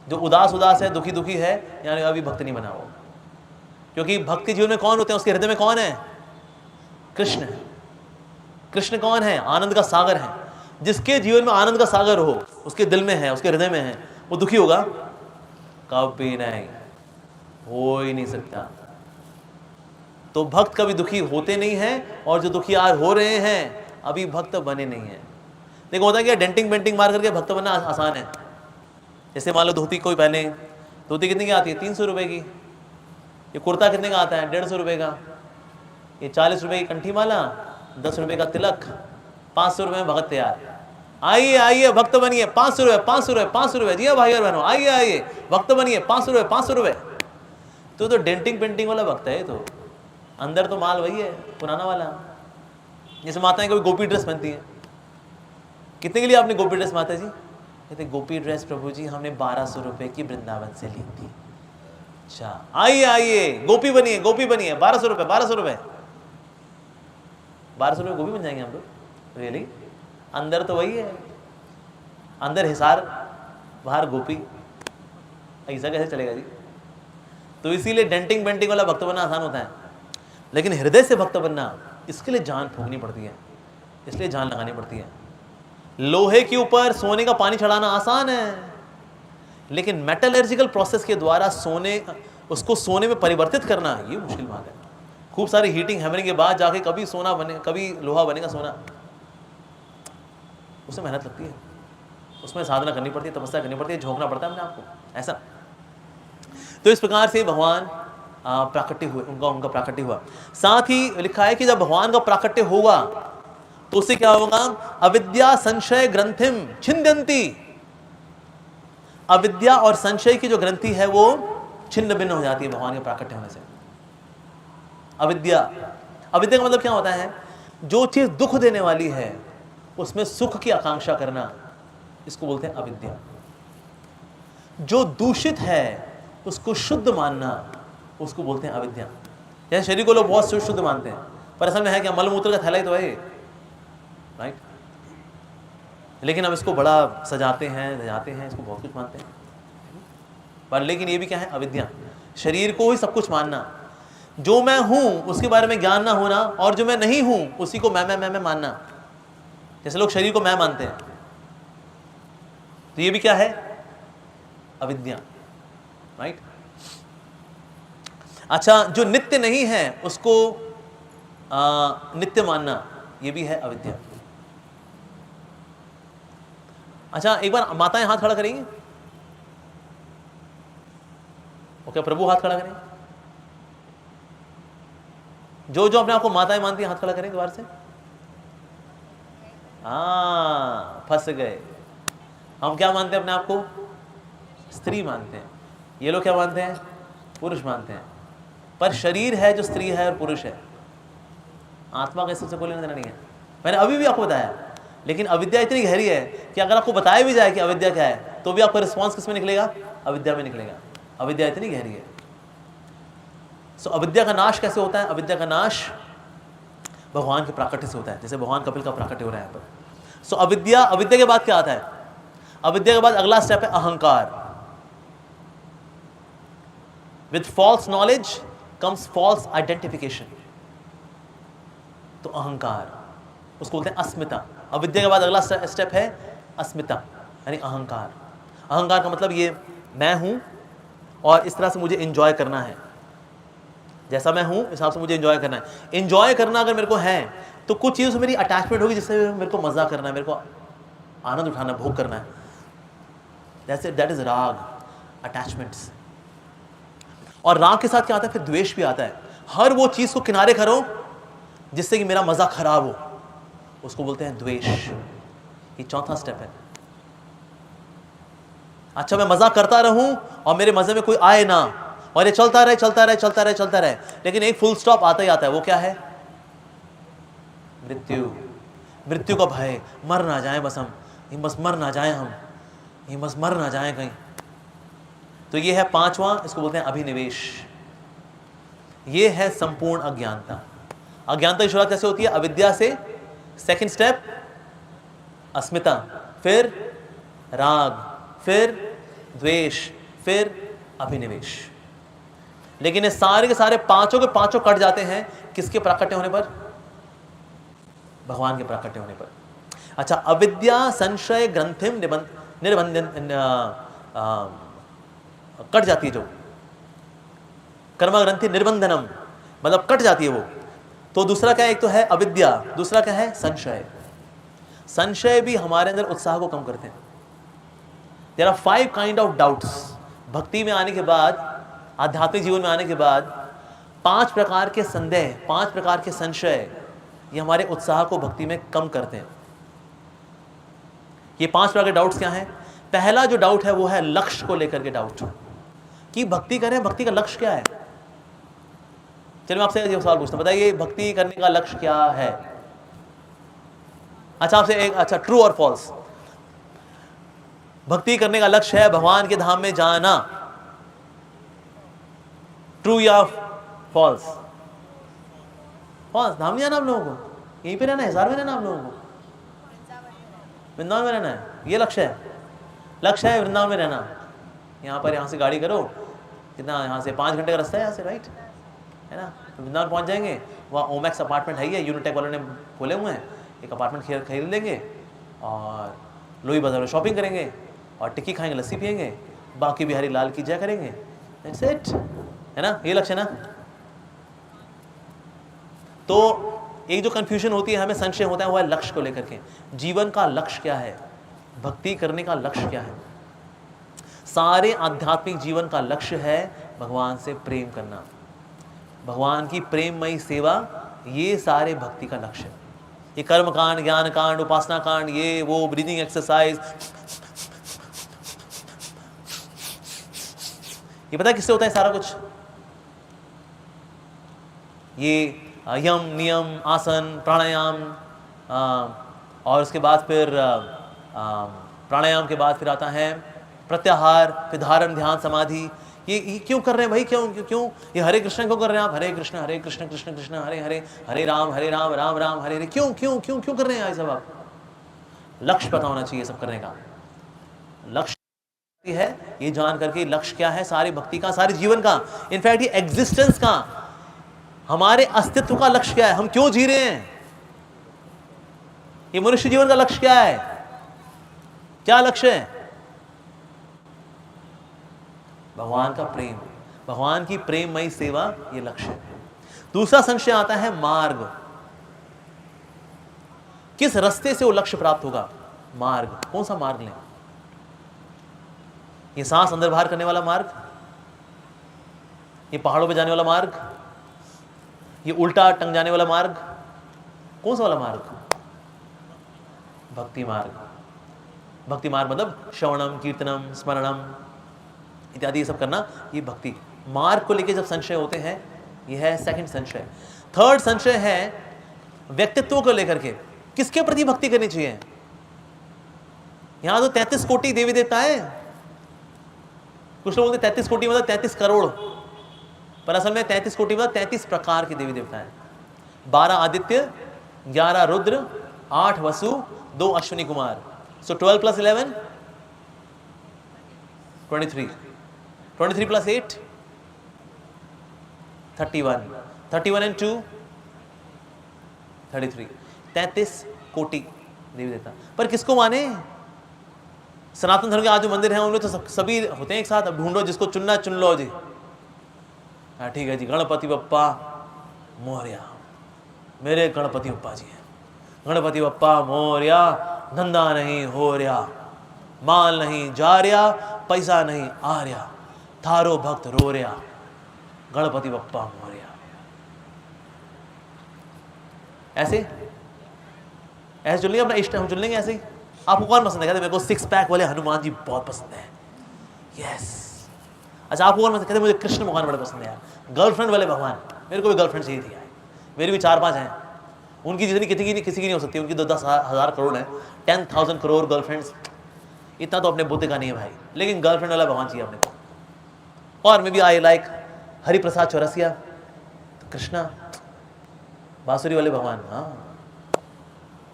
जो उदास है, दुखी है, यानी अभी भक्त नहीं बना वो। क्योंकि भक्त के जीवन में कौन होते हैं? उसके हृदय में कौन है? कृष्ण है। कृष्ण कौन है? आनंद का सागर है। जिसके जीवन में आनंद का सागर हो, उसके दिल में है, उसके हृदय में है, वो दुखी होगा? कभी नहीं, हो ही नहीं सकता। तो भक्त कभी दुखी होते नहीं हैं, और जो दुखी आज हो रहे हैं अभी भक्त बने नहीं हैं। देखो होता क्या, डेंटिंग पेंटिंग मार करके भक्त बनना आसान है। जैसे मान लो धोती कोई पहने, धोती कितने की आती है? 300 रुपए की। ये कुर्ता कितने का आता है? 150 रुपए का। ये 40 रुपए की कंठी माला, 10 रुपए का तिलक, 500 रुपए में भगत तैयार। आइए आइए भक्त बनिए, 500 रुपए 500 रुपए 500 रुपए। जी भाई और बहनों, आइए आइए भक्त बनिए, 500 रुपए 500 रुपए। तो डेंटिंग पेंटिंग वाला भक्त है। तो अंदर तो माल वही है पुराना वाला। जैसे माताएं कभी गोपी ड्रेस पहनती हैं, कितने के लिए आपने गोपी ड्रेस माता जी? कहते गोपी ड्रेस प्रभु जी हमने 1200 रुपए की वृंदावन से ली थी। अच्छा आइए आइए गोपी बनिए, गोपी बनिए, 1200 रुपए 1200 रुपए 1200 रुपए गोपी बन जाएंगे हम लोग। रियली? अंदर तो वही है, अंदर हिसार बाहर गोपी, ऐसा कैसे चलेगा जी? तो इसीलिए डेंटिंग पेंटिंग वाला भक्त बनना आसान होता है, लेकिन हृदय से भक्त बनना, इसके लिए जान फूंकनी पड़ती है, इसलिए जान लगानी पड़ती है। लोहे के ऊपर सोने का पानी चढ़ाना आसान है, लेकिन मेटलर्जिकल प्रोसेस के द्वारा उसको सोने में परिवर्तित करना ये मुश्किल बात है। खूब सारी हीटिंग हैमरिंग के बाद जाके कभी सोना बने, कभी लोहा बनेगा सोना। उसमें मेहनत लगती है, उसमें साधना करनी पड़ती है, तपस्या करनी पड़ती है, झोंकना पड़ता है अपने आप को, ऐसा। तो इस प्रकार से भगवान प्राकट्य हुए, उनका प्राकट्य हुआ। साथ ही लिखा है कि जब भगवान का प्राकट्य होगा तो उससे क्या होगा? अविद्या संशय ग्रंथिम छिंदंती। अविद्या और संशय की जो ग्रंथि है वो छिन्न भिन्न हो जाती है भगवान के प्राकट्य होने से। अविद्या, अविद्या का मतलब क्या होता है? जो चीज दुख देने वाली है उसमें सुख की आकांक्षा करना, इसको बोलते हैं अविद्या। जो दूषित है उसको शुद्ध मानना, उसको बोलते हैं अविद्या। जैसे शरीर को लोग बहुत शुद्ध मानते हैं, पर असल में है क्या? मलमूत्र का थैला ही तो है, राइट? लेकिन हम इसको बड़ा सजाते हैं, इसको बहुत कुछ मानते हैं। पर लेकिन ये भी क्या है? अविद्या। शरीर को ही सब कुछ मानना, जो मैं हूं उसके बारे में ज्ञान ना होना, और जो मैं नहीं हूं उसी को मैं मानना। जैसे लोग शरीर को मैं मानते हैं, तो ये भी क्या है? अविद्या, राइट? अच्छा, जो नित्य नहीं है उसको नित्य मानना, ये भी है अविद्या। अच्छा, एक बार माताएं हाथ खड़ा करेंगी? ओके, प्रभु हाथ खड़ा करें। जो जो अपने आप को माताएं मानती हैं हाथ खड़ा करें दोबारा से। फंस गए। हम क्या मानते हैं अपने आप को? स्त्री मानते हैं। ये लोग क्या मानते हैं? पुरुष मानते हैं। पर शरीर है जो स्त्री है और पुरुष है, आत्मा का इससे कोई लेना देना नहीं है। मैंने अभी भी आपको बताया, लेकिन अविद्या इतनी गहरी है कि अगर आपको बताया भी जाए कि अविद्या क्या है, तो भी आपका रिस्पॉन्स किस में निकलेगा? अविद्या में निकलेगा। अविद्या इतनी गहरी है। सो अविद्या का नाश कैसे होता है? अविद्या का नाश भगवान के प्राकट्य से होता है, जैसे भगवान कपिल का प्राकट्य हो रहा है यहाँ पर। सो अविद्या के बाद क्या आता है? अविद्या के बाद अगला स्टेप है अहंकार। With false knowledge comes false identification. तो अहंकार, उसको बोलते हैं अस्मिता। अविद्या के बाद अगला स्टेप है अस्मिता, यानी अहंकार। अहंकार का मतलब ये मैं हूं और इस तरह से मुझे एंजॉय करना है, जैसा मैं हूं इस हिसाब से मुझे एंजॉय करना है। एंजॉय करना अगर मेरे को है तो कुछ चीज़ों से मेरी अटैचमेंट होगी जिससे मेरे को मजा करना है, मेरे को आनंद उठाना, भोग करना है। दैट इज राग, अटैचमेंट्स। और राग के साथ क्या आता है? फिर द्वेष भी आता है। हर वो चीज को किनारे करो जिससे कि मेरा मजा खराब हो, उसको बोलते हैं द्वेष। ये चौथा स्टेप है। अच्छा, मैं मजा करता रहूं और मेरे मजे में कोई आए ना, और ये चलता रहे, लेकिन एक फुल स्टॉप आता ही आता है। वो क्या है? मृत्यु का भय। मर ना जाए बस हम, बस मर ना जाए हम, बस मर ना जाए कहीं। तो ये है पांचवा, इसको बोलते हैं अभिनिवेश। ये है संपूर्ण अज्ञानता। अज्ञानता की शुरुआत कैसे होती है? अविद्या से। सेकंड स्टेप अस्मिता, फिर राग, फिर द्वेष, फिर अभिनिवेश। लेकिन ये सारे के सारे पांचों के पांचों कट जाते हैं किसके प्राकट्य होने पर? भगवान के प्राकट्य होने पर। अच्छा, अविद्या संशय ग्रंथिम निर्बंधन कट जाती है, जो कर्म ग्रंथि निर्बंधनम मतलब कट जाती है वो। तो दूसरा क्या है? एक तो है अविद्या, दूसरा क्या है? संशय। संशय भी हमारे अंदर उत्साह को कम करते हैं। There are 5 kind of doubts. भक्ति में आने के बाद, आध्यात्मिक जीवन में आने के बाद 5 प्रकार के संदेह, 5 प्रकार के संशय, ये हमारे उत्साह को भक्ति में कम करते हैं। ये 5 प्रकार के डाउट्स क्या हैं? पहला जो डाउट है वो है लक्ष्य को लेकर के डाउट, कि भक्ति करें, भक्ति का लक्ष्य क्या है? चलिए मैं आपसे ये सवाल पूछता हूं, बताइए भक्ति करने का लक्ष्य क्या है? अच्छा, आपसे एक, अच्छा, ट्रू और फॉल्स। भक्ति करने का लक्ष्य है भगवान के धाम में जाना, ट्रू या फॉल्स? फॉल्स। धाम नहीं जाना आप लोगों को, यहीं पे रहना है, हिसार में रहना आप लोगों को, वृंदावन में रहना है, ये लक्ष्य है। लक्ष्य है वृंदावन में रहना। यहाँ से गाड़ी करो, कितना यहाँ से 5 घंटे का रास्ता है यहाँ से, राइट है ना? तो वृंदावन पहुँच जाएंगे, वहाँ ओमैक्स अपार्टमेंट है, यूनिटेक वालों ने खोले हुए हैं, एक अपार्टमेंट खरीद लेंगे और लोई बाजार में शॉपिंग करेंगे और टिक्की खाएंगे, लस्सी पियेंगे, बाकी बिहारी लाल की जय करेंगे। दैट्स इट, है ना? ये लक्ष्य ना? तो एक जो कंफ्यूजन होती है, हमें संशय होता है, वो है लक्ष्य को लेकर के। जीवन का लक्ष्य क्या है, भक्ति करने का लक्ष्य क्या है? सारे आध्यात्मिक जीवन का लक्ष्य है भगवान से प्रेम करना, भगवान की प्रेममयी सेवा, ये सारे भक्ति का लक्ष्य है। ये कर्म कांड, ज्ञान कांड, उपासना कांड, ये वो ब्रीदिंग एक्सरसाइज, ये पता है किससे होता है सारा कुछ? ये यम नियम आसन प्राणायाम, और उसके बाद फिर प्राणायाम के बाद फिर आता है प्रत्याहार, फिर धारण, ध्यान, समाधि। ये क्यों कर रहे हैं भाई? क्यों ये हरे कृष्ण क्यों कर रहे हैं आप? हरे कृष्ण कृष्ण कृष्ण हरे हरे, हरे राम राम राम हरे हरे। क्यों क्यों क्यों क्यों कर रहे हैं ये सब? आप लक्ष्य पता होना चाहिए सब करने का। लक्ष्य है ये जान करके, लक्ष्य क्या है सारी भक्ति का, सारे जीवन का, इनफैक्ट ये एग्जिस्टेंस का, हमारे अस्तित्व का लक्ष्य क्या है, हम क्यों जी रहे हैं, ये मनुष्य जीवन का लक्ष्य क्या है, क्या लक्ष्य है? भगवान का प्रेम, भगवान की प्रेममयी सेवा, ये लक्ष्य है। दूसरा संशय आता है मार्ग, किस रास्ते से वो लक्ष्य प्राप्त होगा? मार्ग, कौन सा मार्ग लें? ये सांस अंदर बाहर करने वाला मार्ग, ये पहाड़ों पे जाने वाला मार्ग, ये उल्टा टंग जाने वाला मार्ग, कौन सा वाला मार्ग? भक्ति मार्ग। भक्ति मार्ग मतलब श्रवणम, कीर्तनम, स्मरणम इत्यादि ये सब करना, ये भक्ति मार्ग को लेके जब संशय होते हैं, ये है सेकंड संशय। थर्ड संशय है व्यक्तित्व को लेकर के, किसके प्रति भक्ति करनी चाहिए? यहां तो 33 कोटि देवी देवता है, कुछ लोग बोलते 33 कोटि मतलब 33 करोड़, पर असल में 33 कोटि मतलब 33 प्रकार के देवी देवता हैं। 12 आदित्य, 11 रुद्र, 8 वसु, 2 अश्विनी कुमार। सो 12 + 11 23, 23 + 8 31, 31 and 2 33, 33 कोटि देवी देवता। पर किसको माने? सनातन धर्म के आज जो मंदिर हैं उनमें तो सभी होते हैं एक साथ। अब ढूंढो जिसको चुनना चुन लो जी। हाँ ठीक है जी, गणपति बप्पा मोरया, मेरे गणपति बप्पा जी हैं। गणपति बप्पा मोरया, धंधा नहीं हो रहा, माल नहीं जा रहा, पैसा नहीं आ रहा, थारो भक्त रो रहा, गणपति बप्पा मोरया। ऐसे ऐसे चुन लेंगे अपना इष्ट, हम चुन लेंगे ऐसे ही। आपको कौन पसंद है? कहते मेरे को 6 पैक वाले हनुमान जी बहुत पसंद है। यस। अच्छा आपको कौन पसंद? कहते मुझे कृष्ण भगवान बड़े पसंद है यार। गर्लफ्रेंड वाले भगवान, मेरे को भी गर्लफ्रेंड चाहिए थी यार। मेरी भी 4-5 हैं, उनकी जितनी किसी की नहीं हो सकती, उनकी तो 10,000 करोड़ है, 10,000 करोड़ गर्लफ्रेंड्स। इतना तो अपने बुद्धि का नहीं है भाई, लेकिन गर्लफ्रेंड वाला भगवान चाहिए अपने को। और maybe I like Hariprasad Chaurasia, तो कृष्णा बांसुरी वाले भगवान। हाँ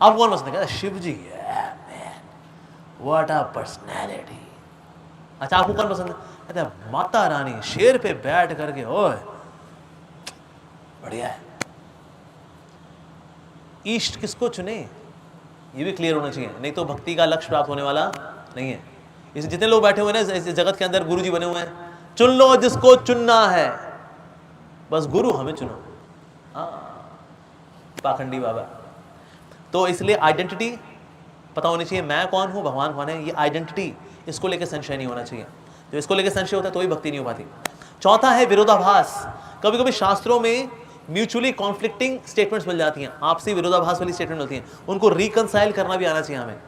आपको कौन पसंद है? शिव जी, व्हाट अ पर्सनैलिटी। अच्छा आपको कौन पसंद है? कहते माता रानी शेर पे बैठ करके, ओए बढ़िया है। ईष्ट किसको चुने ये भी क्लियर होना चाहिए, नहीं तो भक्ति का लक्ष्य प्राप्त होने वाला नहीं है। इस जितने लोग बैठे हुए हैं इस जगत के अंदर, गुरु जी बने हुए हैं, चुन लो जिसको चुनना है, बस गुरु हमें चुनो। हाँ पाखंडी बाबा। तो इसलिए आइडेंटिटी पता होनी चाहिए, मैं कौन हूँ, भगवान कौन है, ये आइडेंटिटी, इसको लेकर संशय नहीं होना चाहिए। जो इसको लेकर संशय होता है तो ही भक्ति नहीं हो पाती। चौथा है विरोधाभास। कभी कभी शास्त्रों में म्यूचुअली कॉन्फ्लिक्टिंग स्टेटमेंट्स मिल जाती हैं, आपसी विरोधाभास वाली स्टेटमेंट होती हैं, उनको रिकंसाइल करना भी आना चाहिए हमें।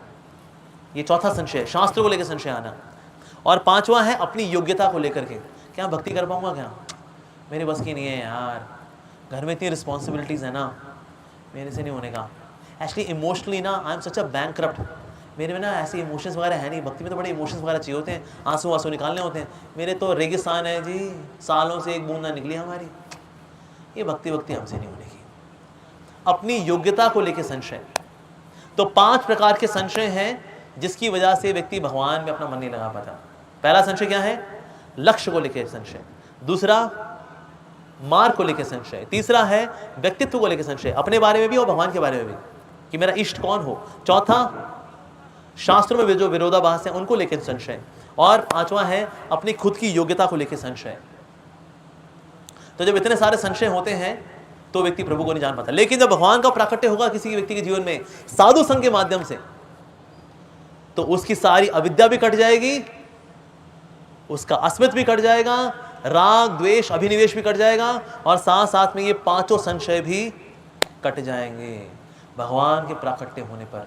ये चौथा संशय, शास्त्र को लेकर संशय आना। और पांचवा है अपनी योग्यता को लेकर के, क्या भक्ति कर पाऊंगा, क्या मेरे बस की नहीं है यार, घर में इतनी रिस्पॉन्सिबिलिटीज़ है ना, मेरे से नहीं होने का। एक्चुअली इमोशनली ना I am such a bankrupt, मेरे में ना ऐसे इमोशंस वगैरह है नहीं। भक्ति में तो बड़े इमोशंस वगैरह चाहिए होते हैं, आंसू निकालने होते हैं। मेरे तो रेगिस्तान है जी, सालों से एक बूंद ना निकली हमारी। ये भक्ति हमसे नहीं होने की। अपनी योग्यता को लेकर संशय। तो 5 प्रकार के संशय हैं जिसकी वजह से व्यक्ति भगवान में अपना मन नहीं लगा पाता। पहला संशय क्या है? लक्ष्य को लेकर संशय। दूसरा मार्ग को लेकर संशय। तीसरा है व्यक्तित्व को लेकर संशय, अपने बारे में भी और भगवान के बारे में भी, कि मेरा इष्ट कौन हो। चौथा शास्त्रों में जो विरोधाभास है उनको लेकर संशय। और पांचवा है अपनी खुद की योग्यता को लेकर संशय। तो जब इतने सारे संशय होते हैं तो व्यक्ति प्रभु को नहीं जान पाता। लेकिन जब भगवान का प्राकट्य होगा किसी व्यक्ति के जीवन में साधु संघ के माध्यम से, तो उसकी सारी अविद्या भी कट जाएगी, उसका अस्मित भी कट जाएगा, राग द्वेष अभिनिवेश भी कट जाएगा, और साथ साथ में ये पांचों संशय भी कट जाएंगे भगवान के प्राकट्य होने पर।